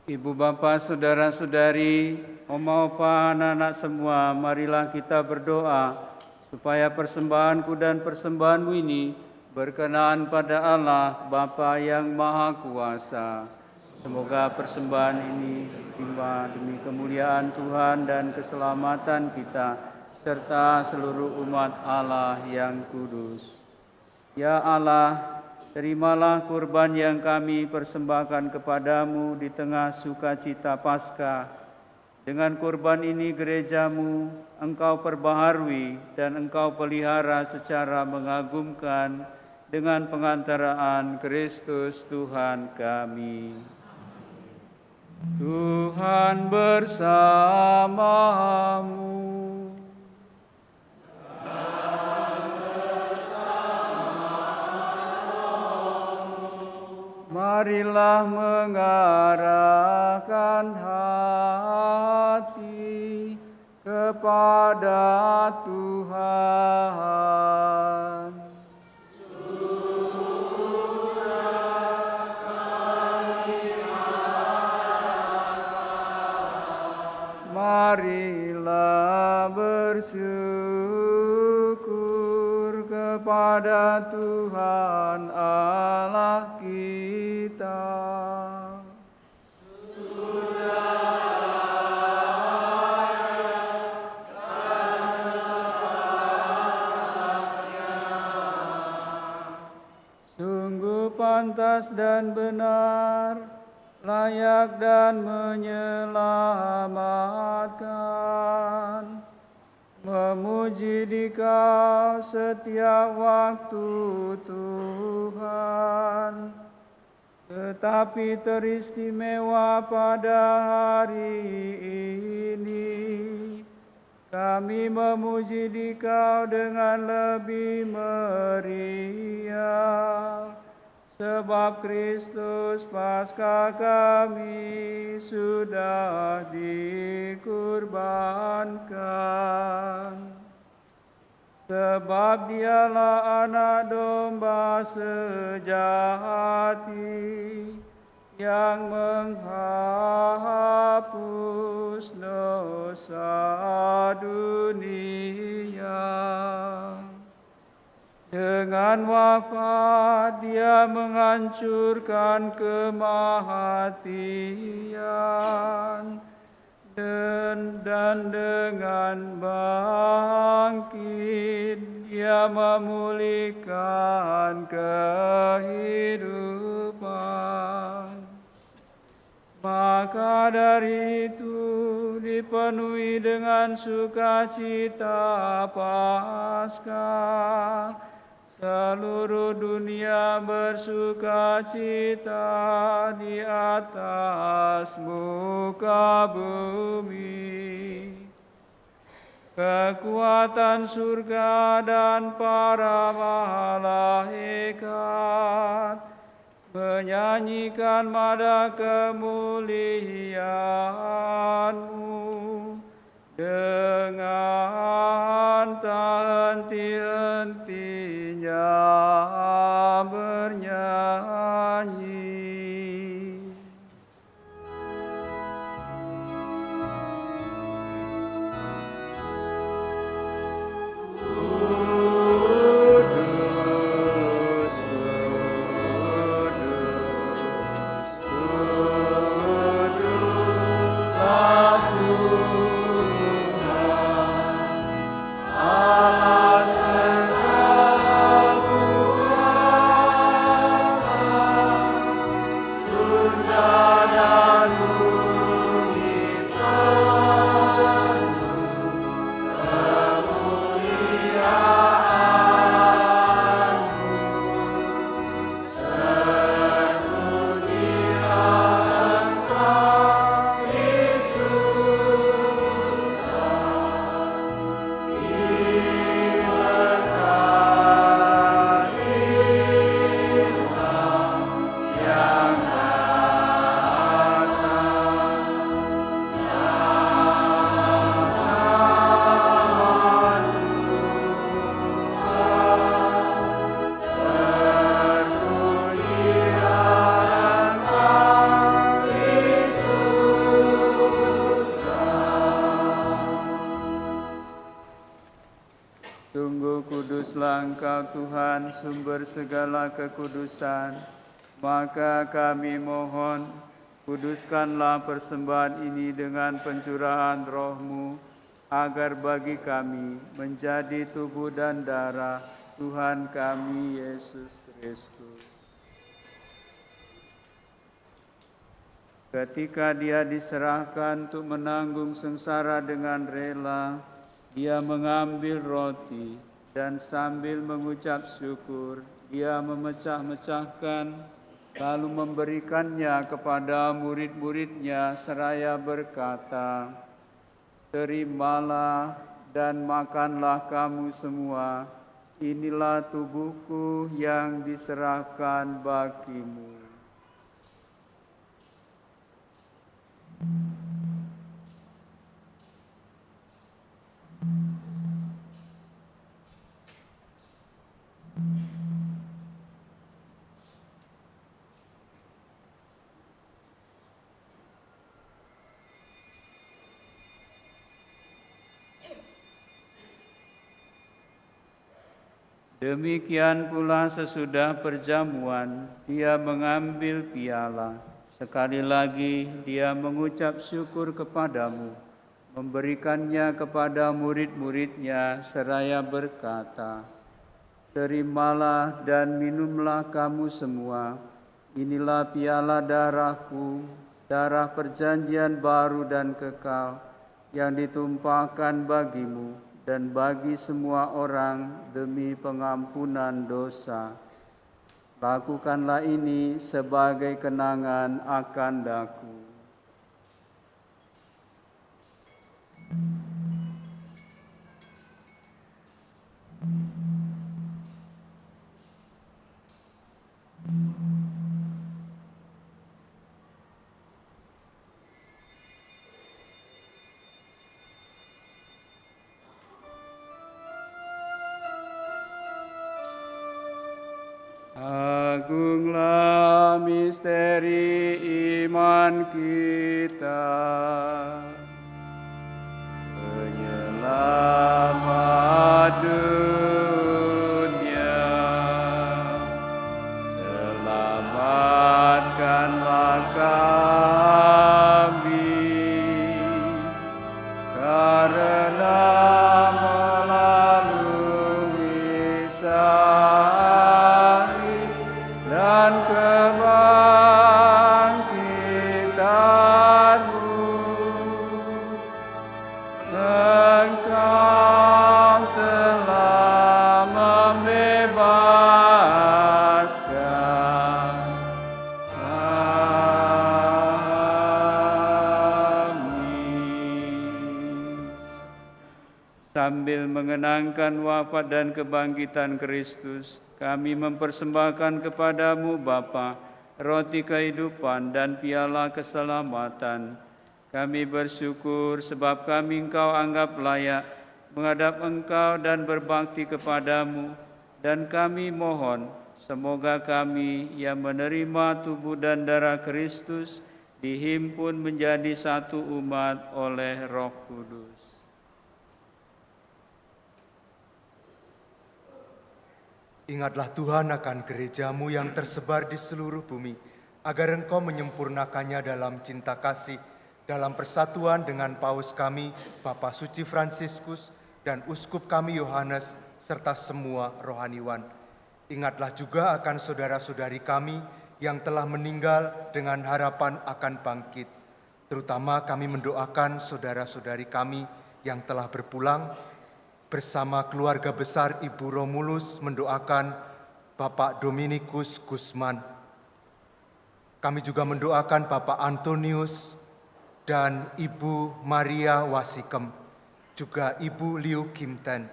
Ibu bapa, saudara-saudari, oma opa, anak-anak semua, marilah kita berdoa supaya persembahanku dan persembahanmu ini berkenaan pada Allah Bapa yang Maha Kuasa. Semoga persembahan ini diterima demi kemuliaan Tuhan dan keselamatan kita, serta seluruh umat Allah yang kudus. Ya Allah, terimalah kurban yang kami persembahkan kepadamu di tengah sukacita Paskah. Dengan kurban ini gerejamu Engkau perbaharui dan Engkau pelihara secara mengagumkan dengan pengantaraan Kristus Tuhan kami. Tuhan bersamamu. Marilah mengarahkan hati kepada Tuhan. Marilah bersyukur kepada Tuhan Allah kita. Sungguh pantas dan benar, layak dan menyelamatkan, memuji Dikau setiap waktu Tuhan. Tetapi teristimewa pada hari ini, kami memuji Dikau dengan lebih meriah, Sebab Kristus Paskah kami sudah dikurbankan. Sebab dialah anak domba sejati yang menghapus dosa dunia. Dengan wafat dia menghancurkan kematian, dan dengan bangkit dia memulihkan kehidupan. Maka dari itu dipenuhi dengan sukacita Paskah, seluruh dunia bersukacita di atas muka bumi. Kekuatan surga dan para malaikat menyanyikan nada kemuliaan-Mu dengan tak henti-hentinya bernyanyi. Sungguh kuduslah Engkau Tuhan, sumber segala kekudusan. Maka kami mohon, kuduskanlah persembahan ini dengan pencurahan Roh-Mu, agar bagi kami menjadi tubuh dan darah Tuhan kami Yesus Kristus. Ketika Dia diserahkan untuk menanggung sengsara dengan rela, Dia mengambil roti dan sambil mengucap syukur, Dia memecah-mecahkan, lalu memberikannya kepada murid-muridnya seraya berkata, "Terimalah dan makanlah kamu semua, inilah tubuhku yang diserahkan bagimu." Demikian pula sesudah perjamuan, Dia mengambil piala. Sekali lagi Dia mengucap syukur kepadamu, memberikannya kepada murid-muridnya seraya berkata, "Terimalah dan minumlah kamu semua, inilah piala darahku, darah perjanjian baru dan kekal, yang ditumpahkan bagimu dan bagi semua orang demi pengampunan dosa. Lakukanlah ini sebagai kenangan akan Daku." Agunglah misteri iman kita. Penyelamat dunia, selamatkanlah kami, karena melalui salib dan kebangkitan-Mu, Engkau telah membebaskan kami. Sambil mengenangkan wafat dan kebangkitan Kristus, kami mempersembahkan kepadamu Bapa, roti kehidupan dan piala keselamatan. Kami bersyukur sebab kami Engkau anggap layak menghadap Engkau dan berbakti kepadamu. Dan kami mohon, semoga kami yang menerima tubuh dan darah Kristus dihimpun menjadi satu umat oleh Roh Kudus. Ingatlah Tuhan akan gereja-Mu yang tersebar di seluruh bumi, agar Engkau menyempurnakannya dalam cinta kasih, dalam persatuan dengan Paus kami, Bapak Suci Fransiskus, dan Uskup kami Yohanes, serta semua rohaniwan. Ingatlah juga akan saudara-saudari kami yang telah meninggal dengan harapan akan bangkit. Terutama kami mendoakan saudara-saudari kami yang telah berpulang, bersama keluarga besar Ibu Romulus mendoakan Bapak Dominikus Gusman. Kami juga mendoakan Bapak Antonius dan Ibu Maria Wasikem, juga Ibu Liu Kimten.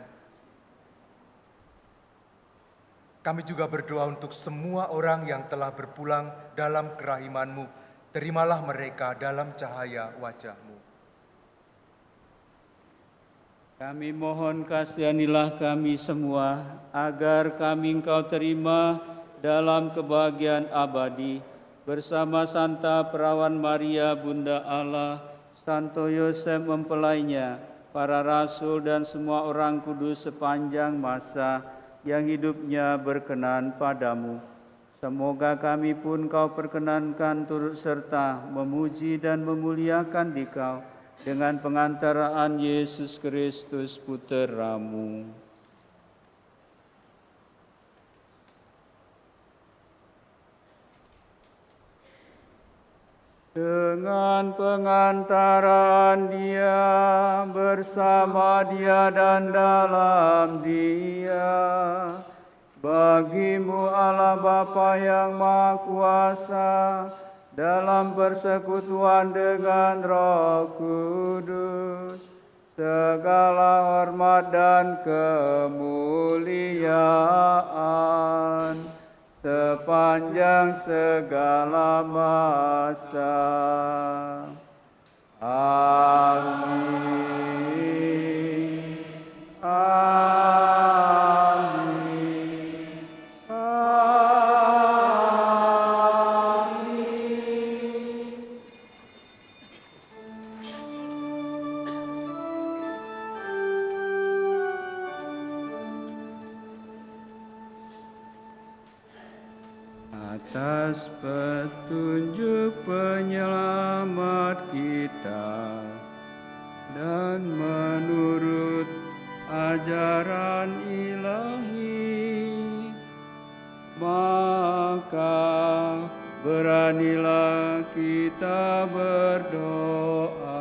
Kami juga berdoa untuk semua orang yang telah berpulang dalam kerahiman-Mu. Terimalah mereka dalam cahaya wajah-Mu. Kami mohon kasihanilah kami semua, agar kami Engkau terima dalam kebahagiaan abadi, bersama Santa Perawan Maria Bunda Allah, Santo Yosef mempelainya, para rasul dan semua orang kudus sepanjang masa yang hidupnya berkenan padamu. Semoga kami pun Kau perkenankan turut serta memuji dan memuliakan Dikau dengan pengantaraan Yesus Kristus Putra-Mu. Dengan pengantaran Dia, bersama Dia dan dalam Dia, bagi-Mu Allah Bapa yang Maha Kuasa, dalam persekutuan dengan Roh Kudus, segala hormat dan kemuliaan sepanjang segala masa. Amin. Amin. Atas petunjuk penyelamat kita dan menurut ajaran ilahi, maka beranilah kita berdoa.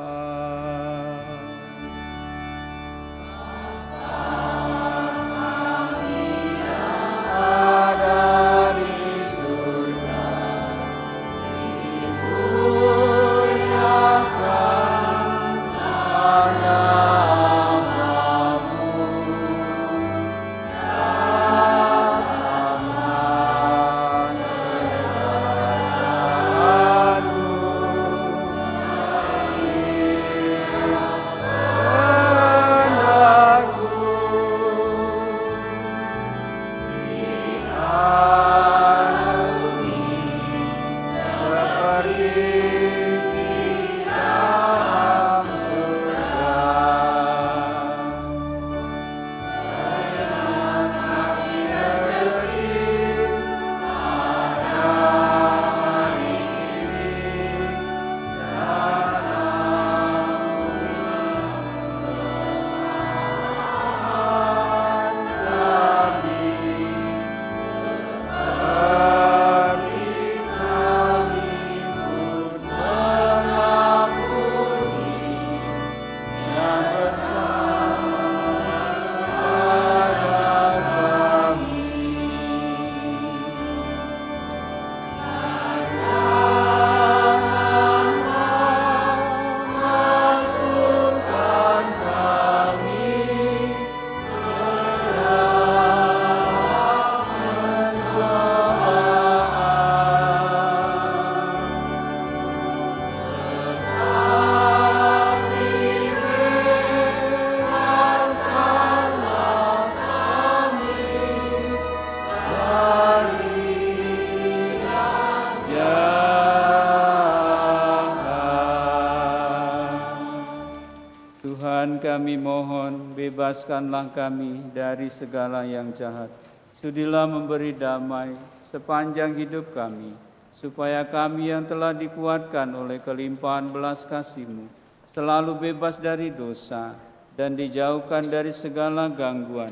Tuhan kami mohon, bebaskanlah kami dari segala yang jahat. Sudilah memberi damai sepanjang hidup kami, supaya kami yang telah dikuatkan oleh kelimpahan belas kasih-Mu, selalu bebas dari dosa dan dijauhkan dari segala gangguan,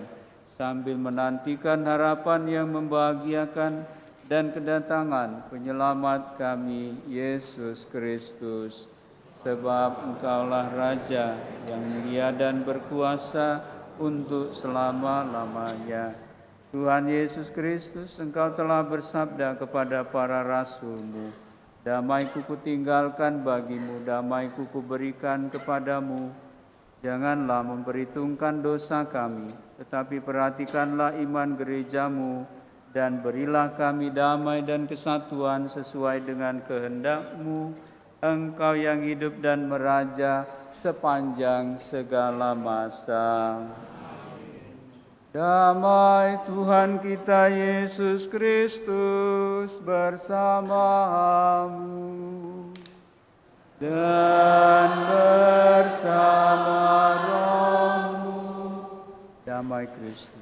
sambil menantikan harapan yang membahagiakan dan kedatangan penyelamat kami, Yesus Kristus. Sebab Engkaulah Raja yang mulia dan berkuasa untuk selama-lamanya. Tuhan Yesus Kristus, Engkau telah bersabda kepada para rasul-Mu, damai-Ku kutinggalkan bagimu, damai-Ku kuberikan kepadamu. Janganlah memperhitungkan dosa kami, tetapi perhatikanlah iman gereja-Mu, dan berilah kami damai dan kesatuan sesuai dengan kehendak-Mu, Engkau yang hidup dan meraja sepanjang segala masa. Damai Tuhan kita Yesus Kristus bersamamu dan bersama rohmu. Damai Kristus.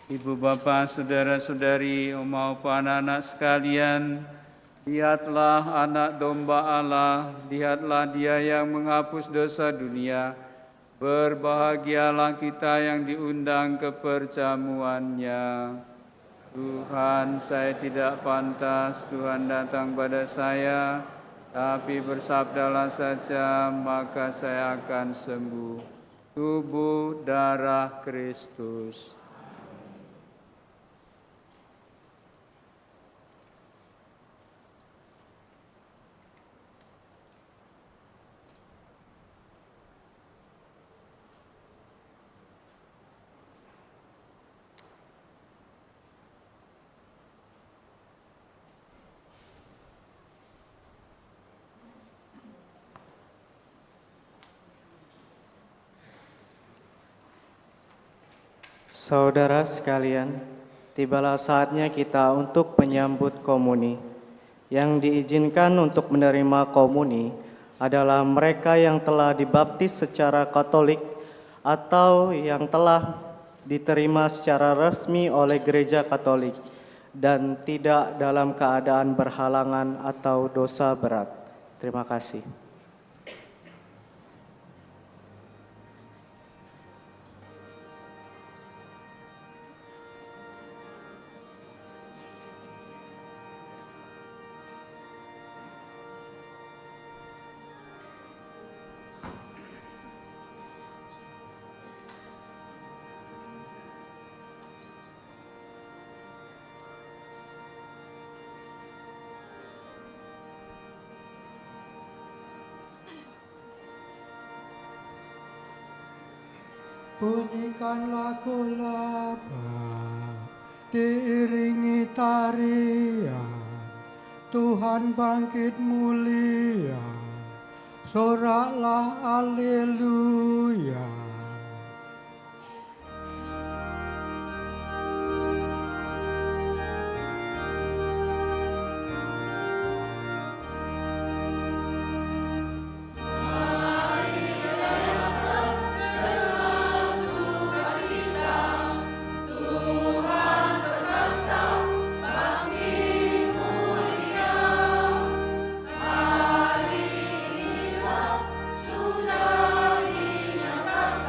Ibu bapa, saudara-saudari, maupun anak-anak sekalian, lihatlah anak domba Allah, lihatlah Dia yang menghapus dosa dunia. Berbahagialah kita yang diundang ke perjamuannya. Tuhan, saya tidak pantas Tuhan datang pada saya, tapi bersabdalah saja, maka saya akan sembuh. Tubuh darah Kristus. Saudara sekalian, tibalah saatnya kita untuk menyambut komuni. Yang diizinkan untuk menerima komuni adalah mereka yang telah dibaptis secara Katolik atau yang telah diterima secara resmi oleh Gereja Katolik dan tidak dalam keadaan berhalangan atau dosa berat. Terima kasih. Bunyikan lagu laba, diiringi tarian, Tuhan bangkit mulia, soraklah haleluya. Sudah dinyatakan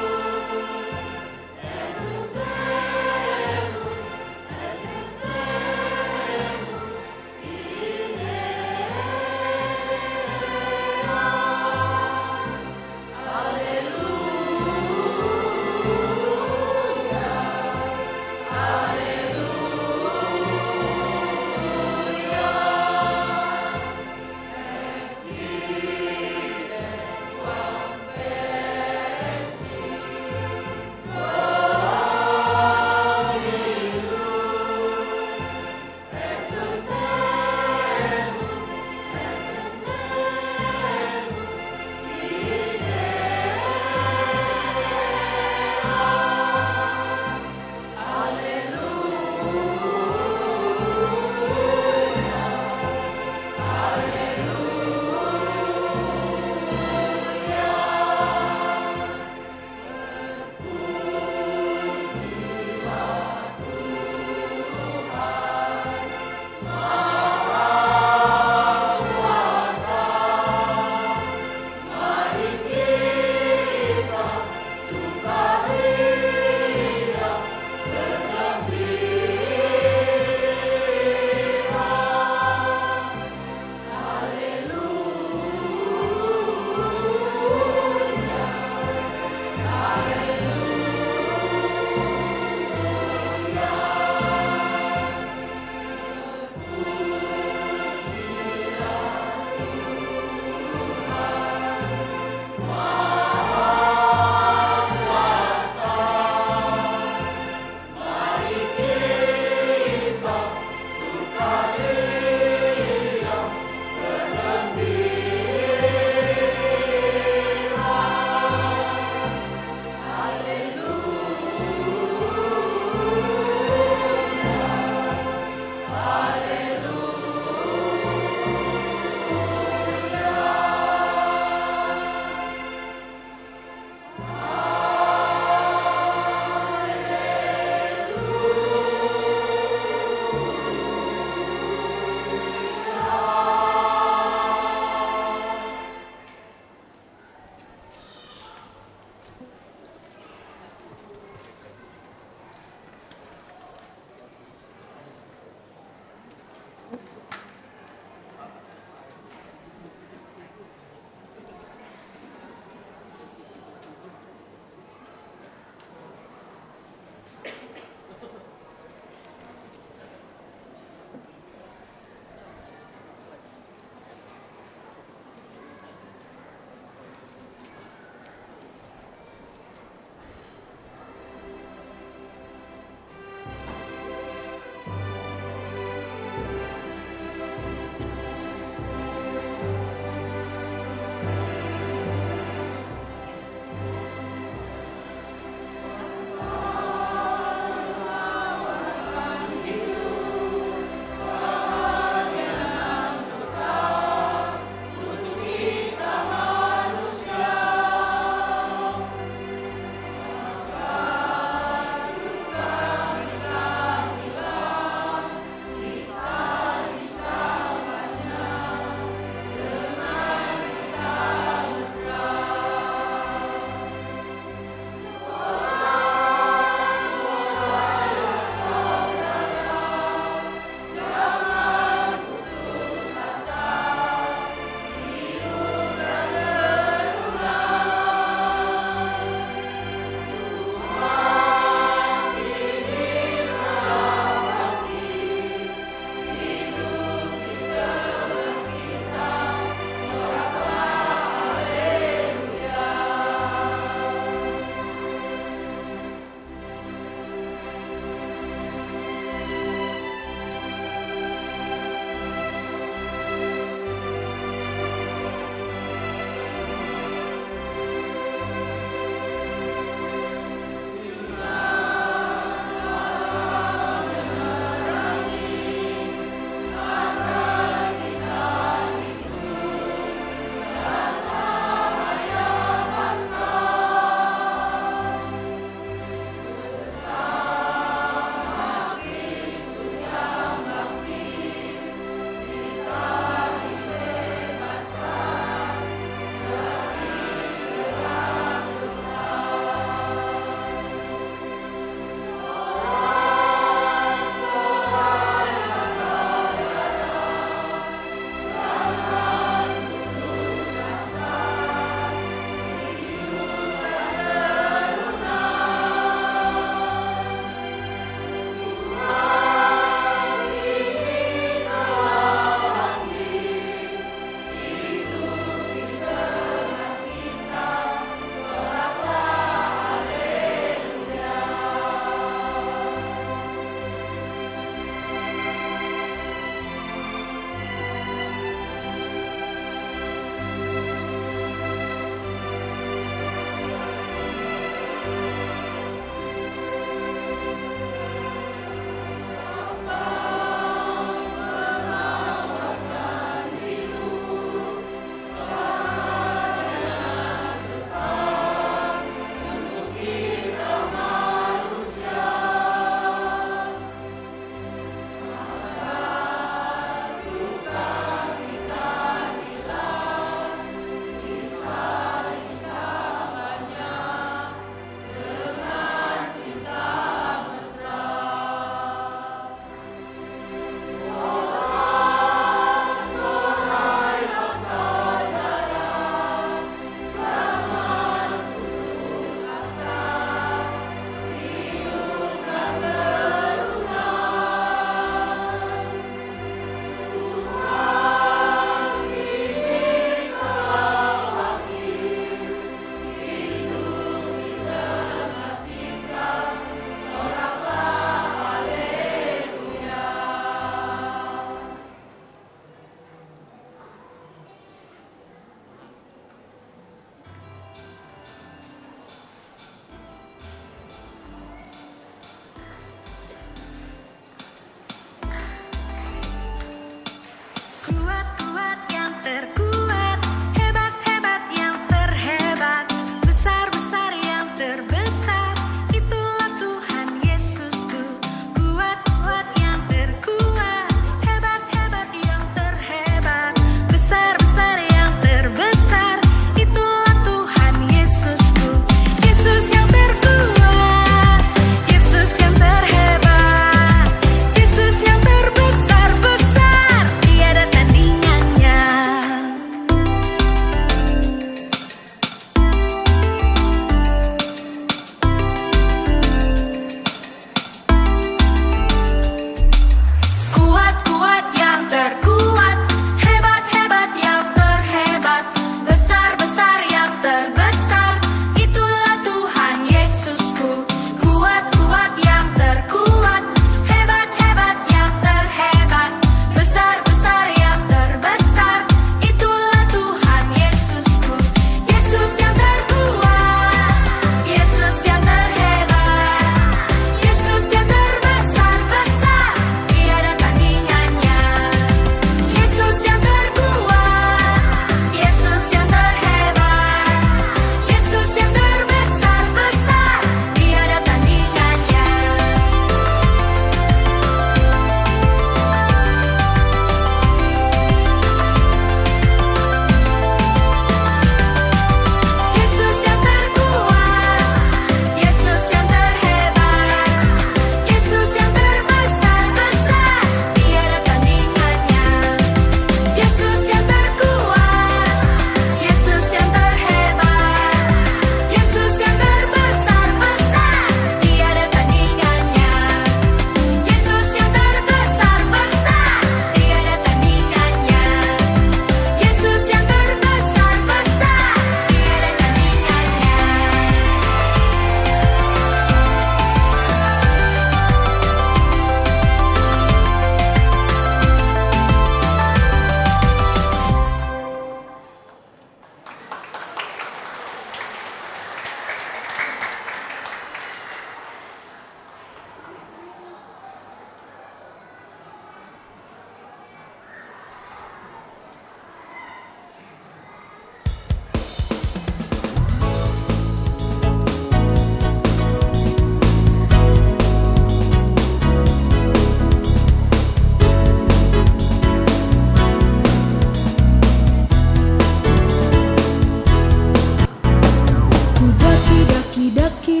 daki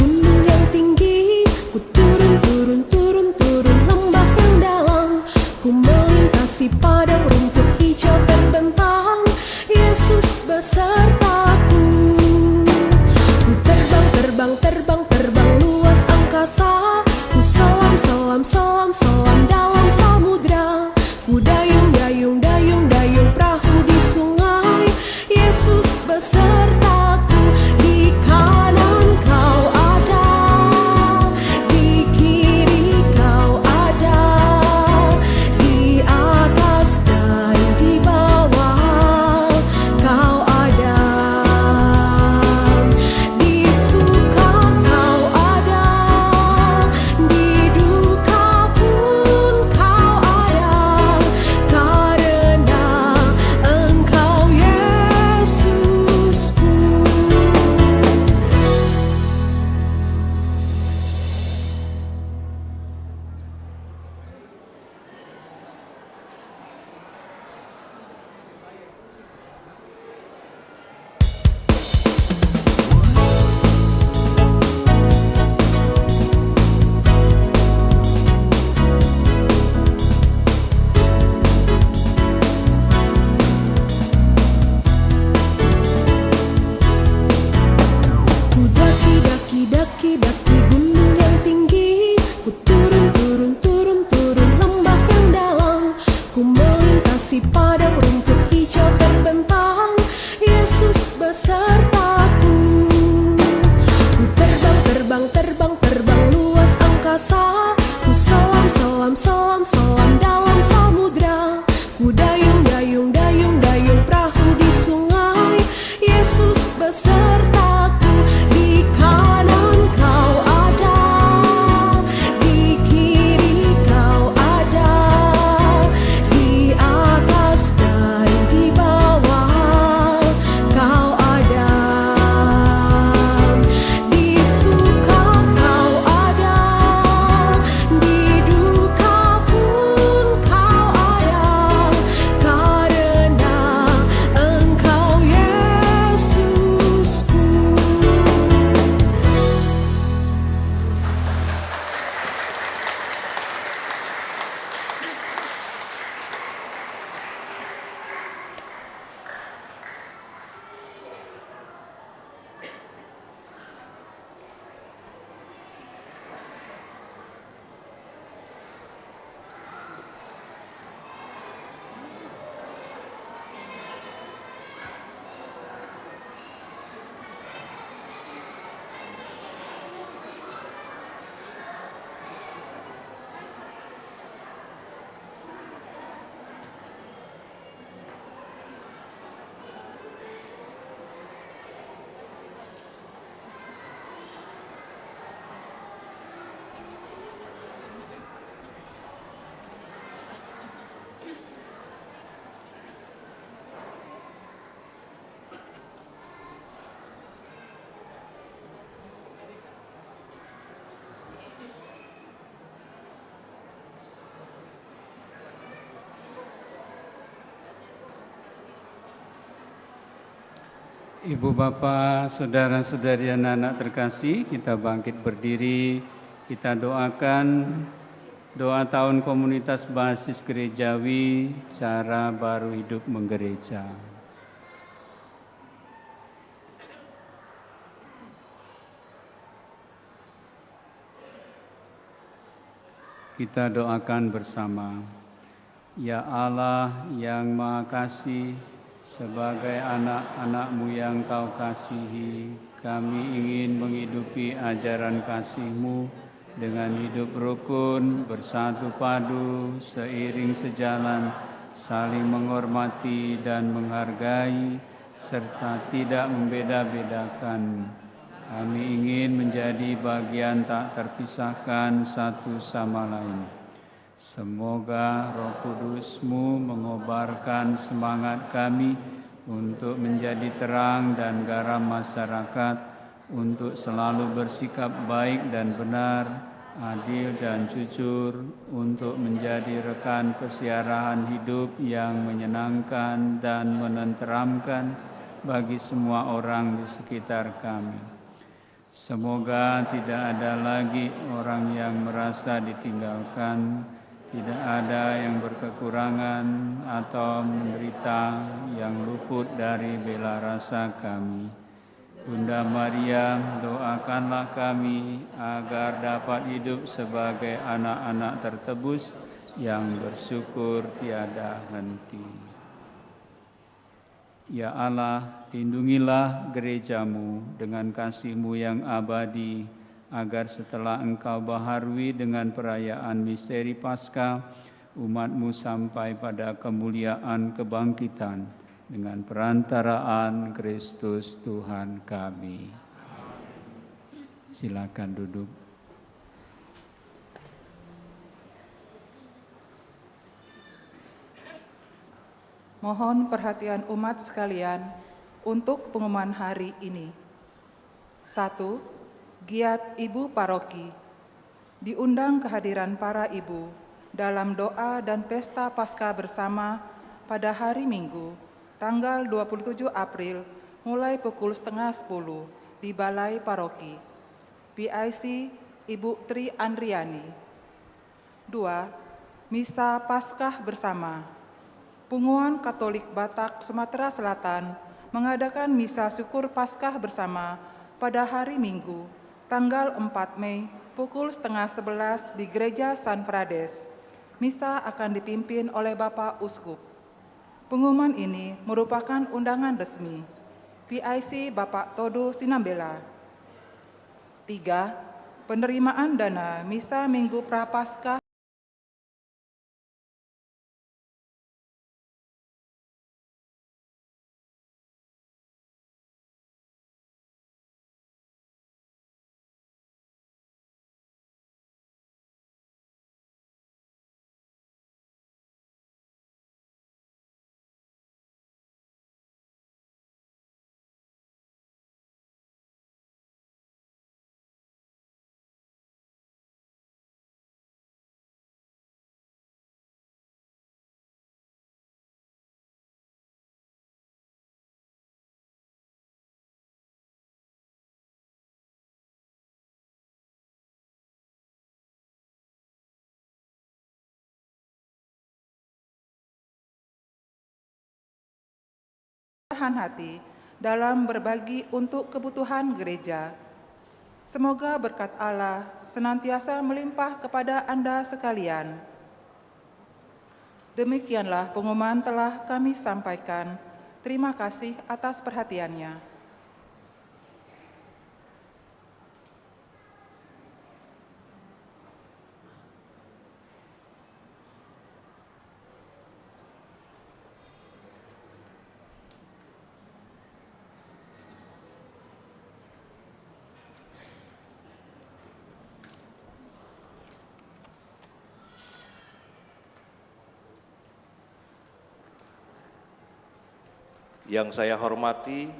gunung yang tinggi, ku turun lembah yang dalam, ku melintasi padang rumput hijau terbentang, Yesus besertaku. Ku terbang luas angkasa, ku selam dalam samudra, ku dayung perahu di sungai, Yesus besertaku. Di kanan kau ada, di kiri kau ada, di atas dan di bawah kau ada, di suka kau ada, di duka pun kau ada, karena Engkau Yesusku. Ku daki gunung yang tinggi, ku turun lembah yang dalam, ku melintasi padang rumput hijau terbentang, Yesus besertaku. Ku terbang luas angkasa, ku selam dalam samudra, ku dayung perahu di sungai, Yesus besertaku. Di kanan kau ada, di kiri kau ada, di atas dan di bawah kau ada, di suka kau ada, di duka pun kau ada, karena Engkau Yesusku. Ibu Bapak, saudara-saudari anak-anak terkasih, kita bangkit berdiri, kita doakan doa tahun komunitas basis gerejawi, cara baru hidup menggereja. Kita doakan bersama. Ya Allah yang Maha Kasih, sebagai anak-anak-Mu yang Kau kasihi, kami ingin menghidupi ajaran kasih-Mu dengan hidup rukun, bersatu padu, seiring sejalan, saling menghormati dan menghargai, serta tidak membeda-bedakan. Kami ingin menjadi bagian tak terpisahkan satu sama lain. Semoga Roh Kudus-Mu mengobarkan semangat kami untuk menjadi terang dan garam masyarakat, untuk selalu bersikap baik dan benar, adil dan jujur, untuk menjadi rekan pesiaraan hidup yang menyenangkan dan menenteramkan bagi semua orang di sekitar kami. Semoga tidak ada lagi orang yang merasa ditinggalkan, tidak ada yang berkekurangan atau menderita yang luput dari bela rasa kami. Bunda Maria, doakanlah kami agar dapat hidup sebagai anak-anak tertebus yang bersyukur tiada henti. Ya Allah, lindungilah gerejamu dengan kasih-Mu yang abadi, agar setelah Engkau baharui dengan perayaan misteri Paskah, umat-Mu sampai pada kemuliaan kebangkitan dengan perantaraan Kristus Tuhan kami. Silakan duduk. Mohon perhatian umat sekalian untuk pengumuman hari ini. 1. Giat Ibu Paroki. Diundang kehadiran para ibu dalam doa dan pesta Paskah bersama pada hari Minggu, tanggal 27 April, mulai pukul 9:30 di Balai Paroki. PIC Ibu Tri Andriani. 2. Misa Paskah bersama. Punguan Katolik Batak Sumatera Selatan mengadakan misa syukur Paskah bersama pada hari Minggu, tanggal 4 Mei, pukul 10:30 di Gereja San Frades. Misa akan dipimpin oleh Bapak Uskup. Pengumuman ini merupakan undangan resmi. PIC Bapak Todo Sinambela. 3. Penerimaan dana Misa Minggu Prapaskah hati dalam berbagi untuk kebutuhan gereja. Semoga berkat Allah senantiasa melimpah kepada Anda sekalian. Demikianlah pengumuman telah kami sampaikan. Terima kasih atas perhatiannya. Yang saya hormati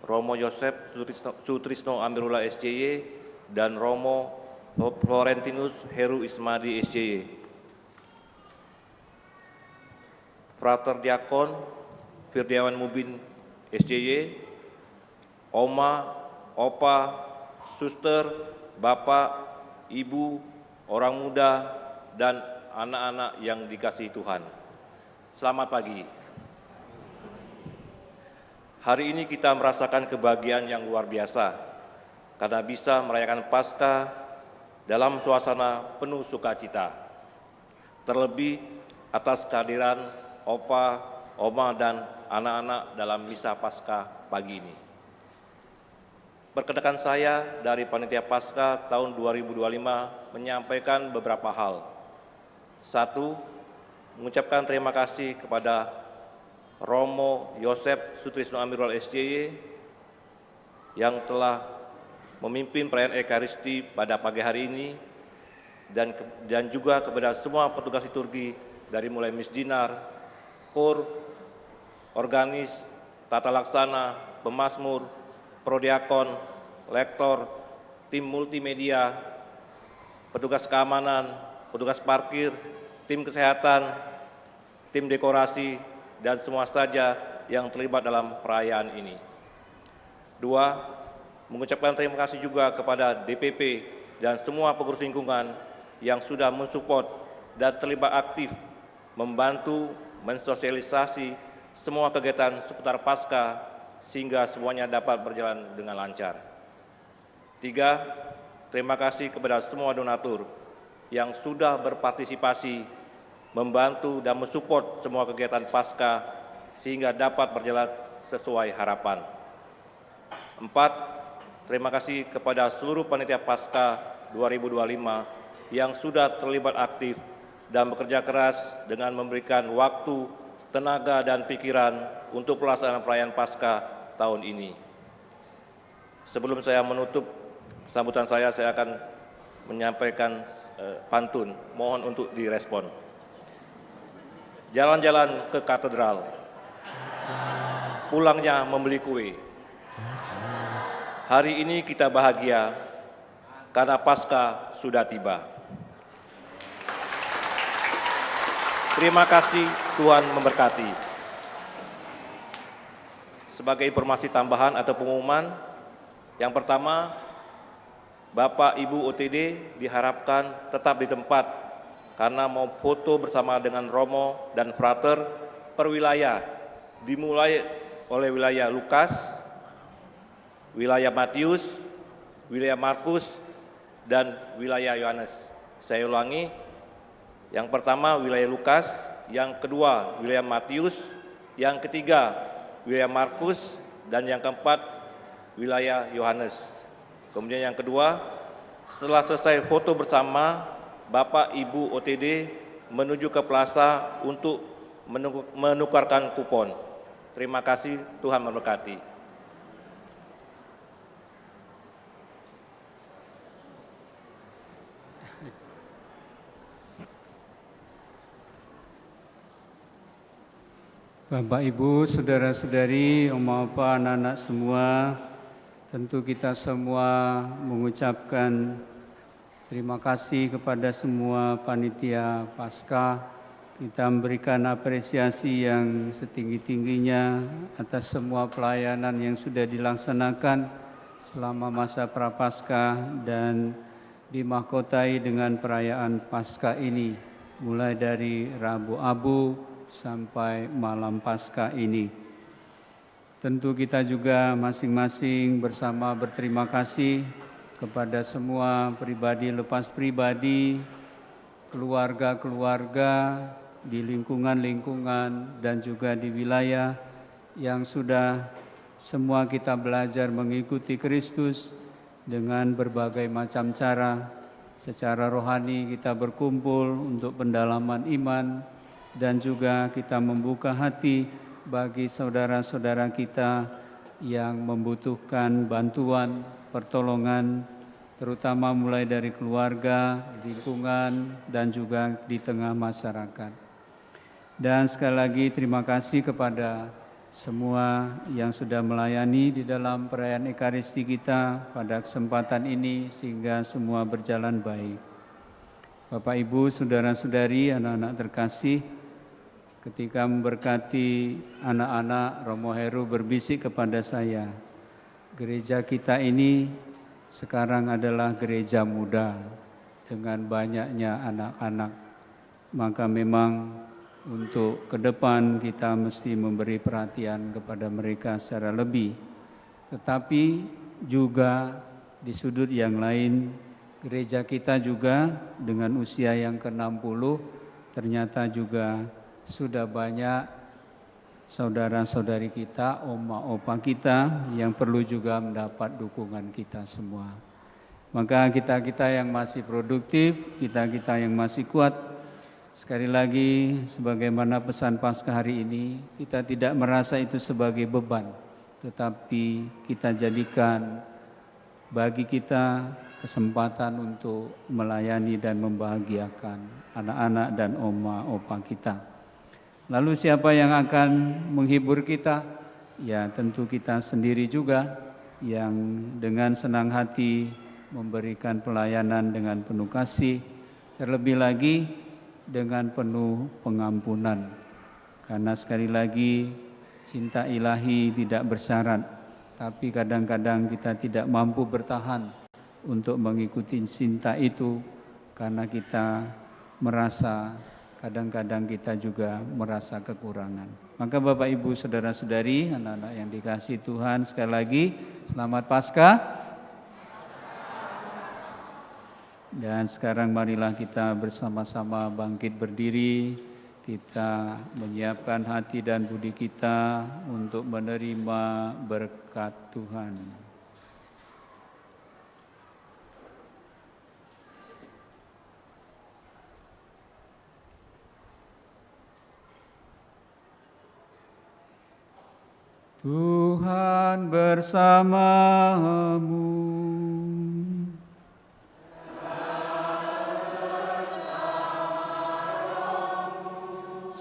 Romo Yosep Sutrisno Amirullah SCY dan Romo Florentinus Heru Ismadi SCY. Frater Diakon Firdiawan Mubin SCY, Oma, Opa, Suster, Bapak, Ibu, orang muda, dan anak-anak yang dikasihi Tuhan. Selamat pagi. Hari ini kita merasakan kebahagiaan yang luar biasa karena bisa merayakan Paskah dalam suasana penuh sukacita. Terlebih atas kehadiran Opa, Oma, dan anak-anak dalam misa Paskah pagi ini. Perkenakan saya dari Panitia Paskah tahun 2025 menyampaikan beberapa hal. 1. Mengucapkan terima kasih kepada Romo Yosep Sutrisno Amirullah SCY yang telah memimpin perayaan Ekaristi pada pagi hari ini dan juga kepada semua petugas liturgi dari mulai misdinar, kor, organis, tata laksana, pemazmur, prodiakon, lektor, tim multimedia, petugas keamanan, petugas parkir, tim kesehatan, tim dekorasi, dan semua saja yang terlibat dalam perayaan ini. 2. mengucapkan terima kasih juga kepada DPP dan semua pengurus lingkungan yang sudah mensupport dan terlibat aktif membantu mensosialisasi semua kegiatan seputar Paskah sehingga semuanya dapat berjalan dengan lancar. 3, terima kasih kepada semua donatur yang sudah berpartisipasi membantu dan mensupport semua kegiatan Paskah sehingga dapat berjalan sesuai harapan. 4, terima kasih kepada seluruh panitia Paskah 2025 yang sudah terlibat aktif dan bekerja keras dengan memberikan waktu, tenaga, dan pikiran untuk pelaksanaan perayaan Paskah tahun ini. Sebelum saya menutup sambutan saya akan menyampaikan pantun, mohon untuk direspon. Jalan-jalan ke katedral, pulangnya membeli kue. Hari ini kita bahagia karena Paskah sudah tiba. Terima kasih, Tuhan memberkati. Sebagai informasi tambahan atau pengumuman, yang pertama, Bapak Ibu OTD diharapkan tetap di tempat karena mau foto bersama dengan Romo dan Frater per wilayah, dimulai oleh wilayah Lukas, wilayah Matius, wilayah Markus, dan wilayah Yohanes. Saya ulangi, yang pertama wilayah Lukas, yang kedua wilayah Matius, yang ketiga wilayah Markus, dan yang keempat wilayah Yohanes. Kemudian yang kedua, setelah selesai foto bersama, Bapak Ibu OTD menuju ke plaza untuk menukarkan kupon. Terima kasih, Tuhan memberkati. Bapak, Ibu, saudara-saudari, Oma, Opa, anak-anak semua, tentu kita semua mengucapkan terima kasih kepada semua panitia Paskah. Kita memberikan apresiasi yang setinggi-tingginya atas semua pelayanan yang sudah dilaksanakan selama masa Prapaskah dan dimahkotai dengan perayaan Paskah ini, mulai dari Rabu Abu sampai malam Paskah ini. Tentu kita juga masing-masing bersama berterima kasih kepada semua pribadi lepas pribadi, keluarga-keluarga di lingkungan-lingkungan dan juga di wilayah yang sudah semua kita belajar mengikuti Kristus dengan berbagai macam cara. Secara rohani kita berkumpul untuk pendalaman iman, dan juga kita membuka hati bagi saudara-saudara kita yang membutuhkan bantuan, pertolongan, terutama mulai dari keluarga, lingkungan, dan juga di tengah masyarakat. Dan sekali lagi terima kasih kepada semua yang sudah melayani di dalam perayaan Ekaristi kita pada kesempatan ini sehingga semua berjalan baik. Bapak, Ibu, saudara-saudari, anak-anak terkasih, ketika memberkati anak-anak, Romo Heru berbisik kepada saya, gereja kita ini sekarang adalah gereja muda dengan banyaknya anak-anak. Maka memang untuk ke depan kita mesti memberi perhatian kepada mereka secara lebih. Tetapi juga di sudut yang lain, gereja kita juga dengan usia yang ke-60 ternyata juga sudah banyak saudara-saudari kita, oma opa kita yang perlu juga mendapat dukungan kita semua. Maka kita-kita yang masih produktif, kita-kita yang masih kuat, sekali lagi sebagaimana pesan Paskah hari ini, kita tidak merasa itu sebagai beban, tetapi kita jadikan bagi kita kesempatan untuk melayani dan membahagiakan anak-anak dan oma opa kita. Lalu siapa yang akan menghibur kita? Ya tentu kita sendiri juga yang dengan senang hati memberikan pelayanan dengan penuh kasih, terlebih lagi dengan penuh pengampunan. Karena sekali lagi cinta ilahi tidak bersyarat, tapi kadang-kadang kita tidak mampu bertahan untuk mengikuti cinta itu karena kita merasa kadang-kadang kita juga merasa kekurangan. Maka Bapak Ibu Saudara-saudari, anak-anak yang dikasihi Tuhan, sekali lagi selamat Paskah. Dan sekarang marilah kita bersama-sama bangkit berdiri. Kita menyiapkan hati dan budi kita untuk menerima berkat Tuhan. Tuhan bersamamu.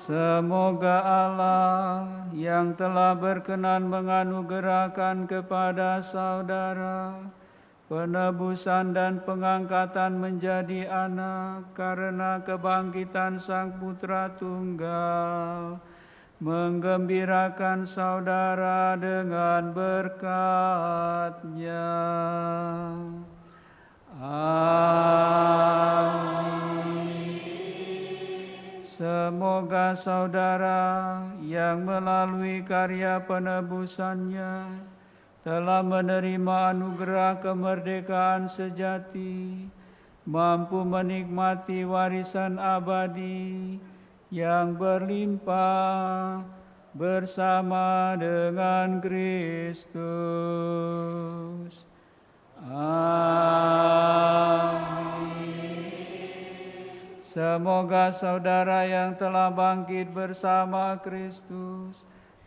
Semoga Allah yang telah berkenan menganugerahkan kepada saudara penebusan dan pengangkatan menjadi anak karena kebangkitan Sang Putra Tunggal, menggembirakan saudara dengan berkat-Nya. Amin. Semoga saudara yang melalui karya penebusannya telah menerima anugerah kemerdekaan sejati, mampu menikmati warisan abadi yang berlimpah bersama dengan Kristus. Amin. Semoga saudara yang telah bangkit bersama Kristus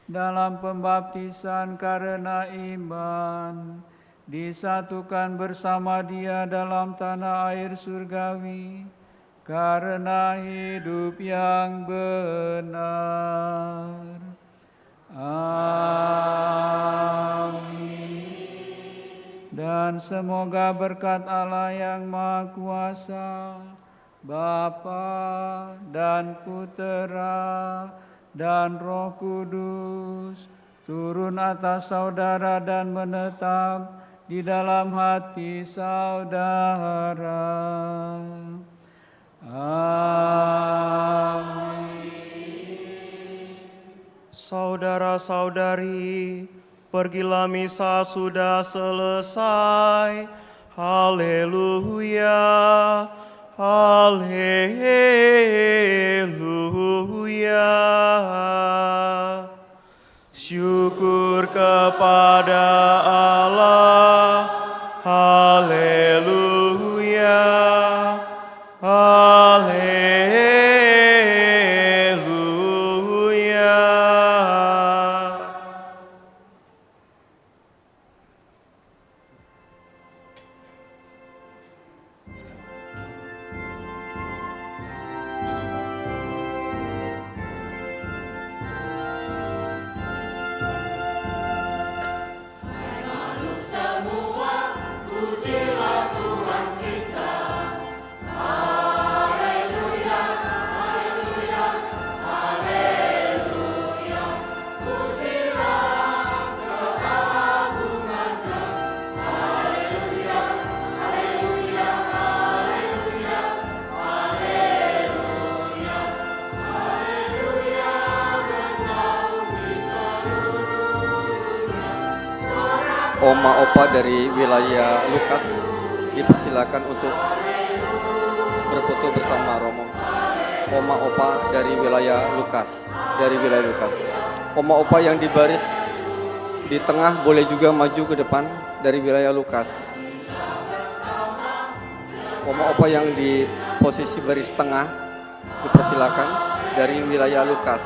dalam pembaptisan karena iman, disatukan bersama Dia dalam tanah air surgawi, karena hidup yang benar. Amin. Dan semoga berkat Allah yang Maha Kuasa, Bapa dan Putera dan Roh Kudus turun atas saudara dan menetap di dalam hati saudara. Amin. Saudara-saudari, pergilah misa sudah selesai. Haleluya. Haleluya. Syukur kepada Allah. Haleluya. Haleluya. Oma opa dari wilayah Lukas dipersilakan untuk berfoto bersama Romo. Oma opa dari wilayah Lukas, Oma opa yang di baris di tengah boleh juga maju ke depan dari wilayah Lukas. Oma opa yang di posisi baris tengah dipersilakan dari wilayah Lukas.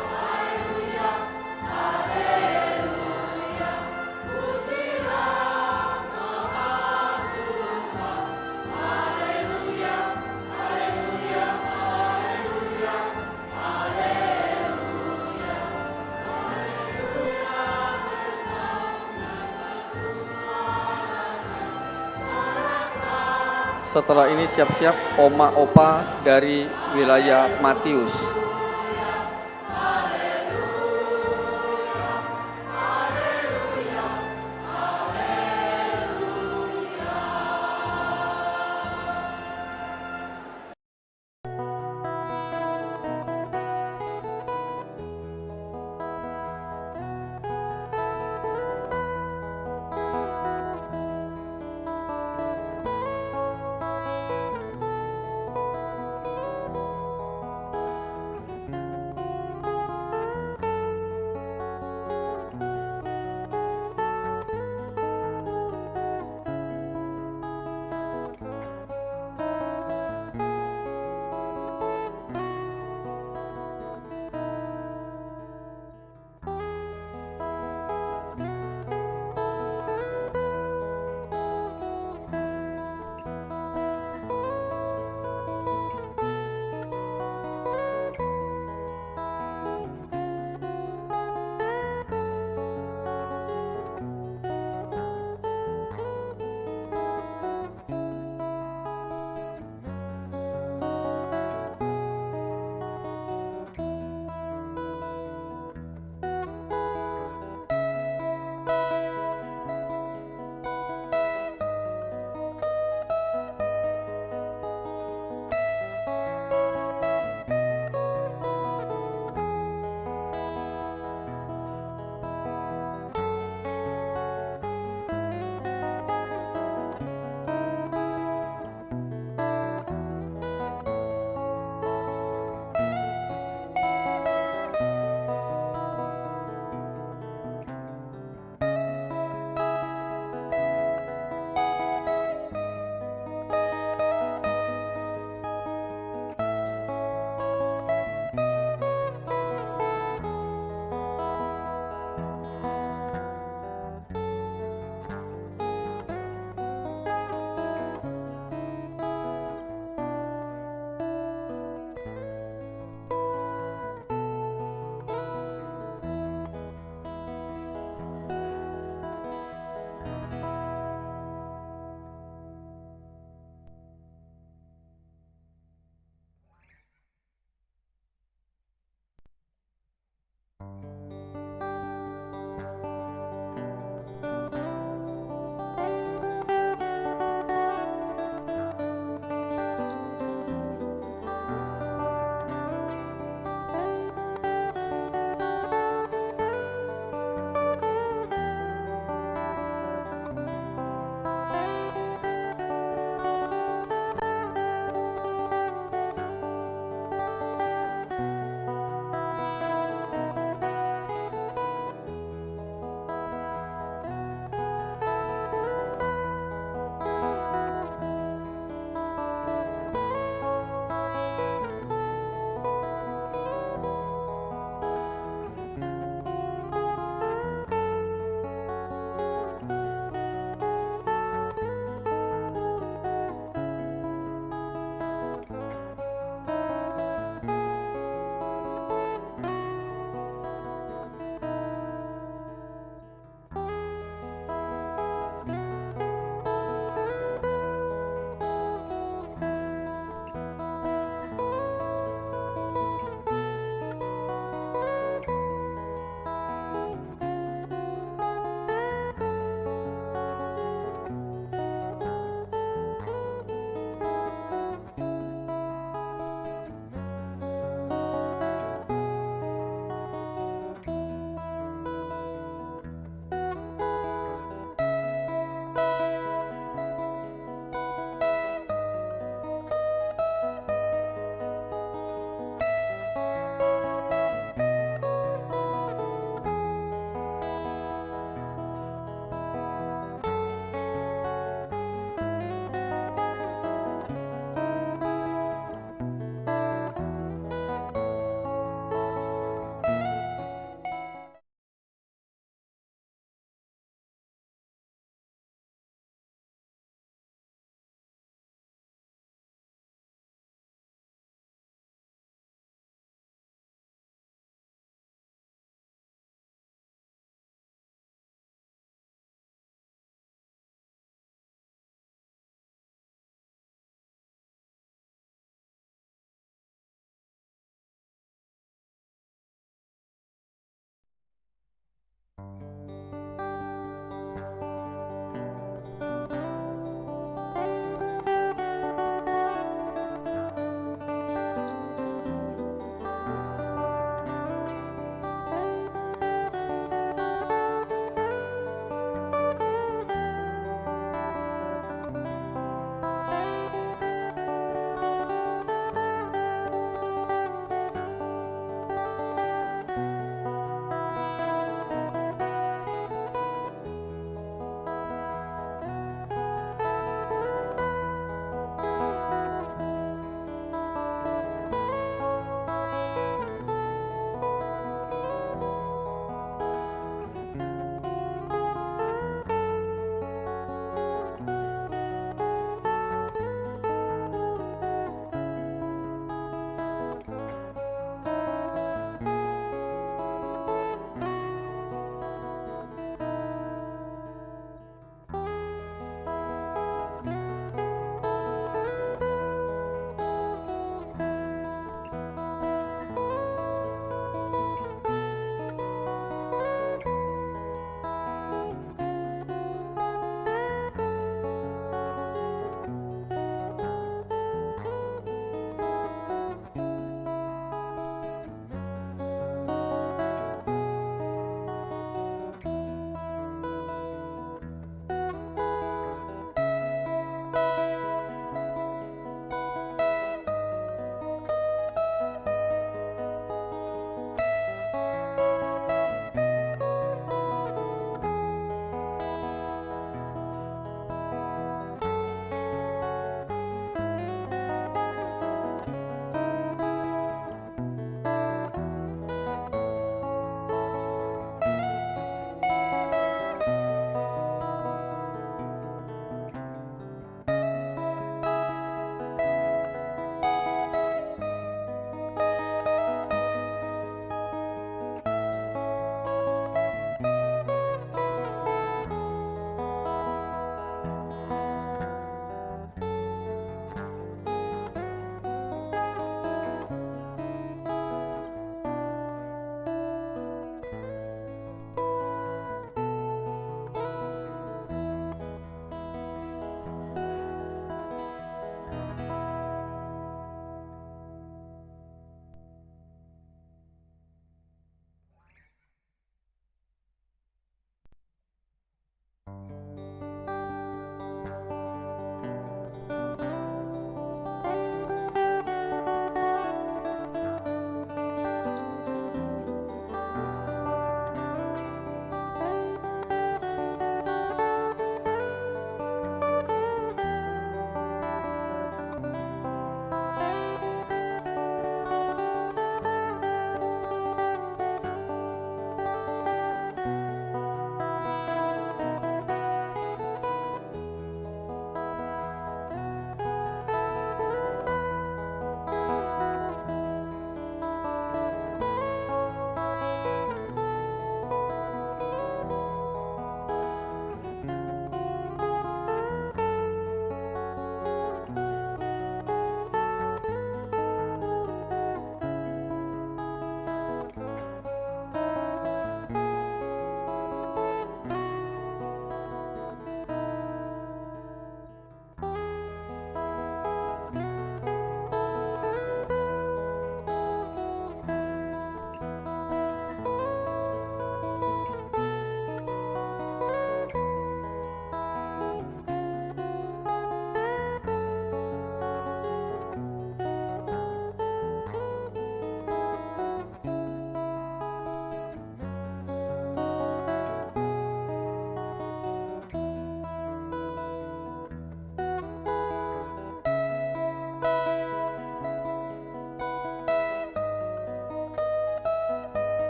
Setelah ini siap-siap oma opa dari wilayah Matius.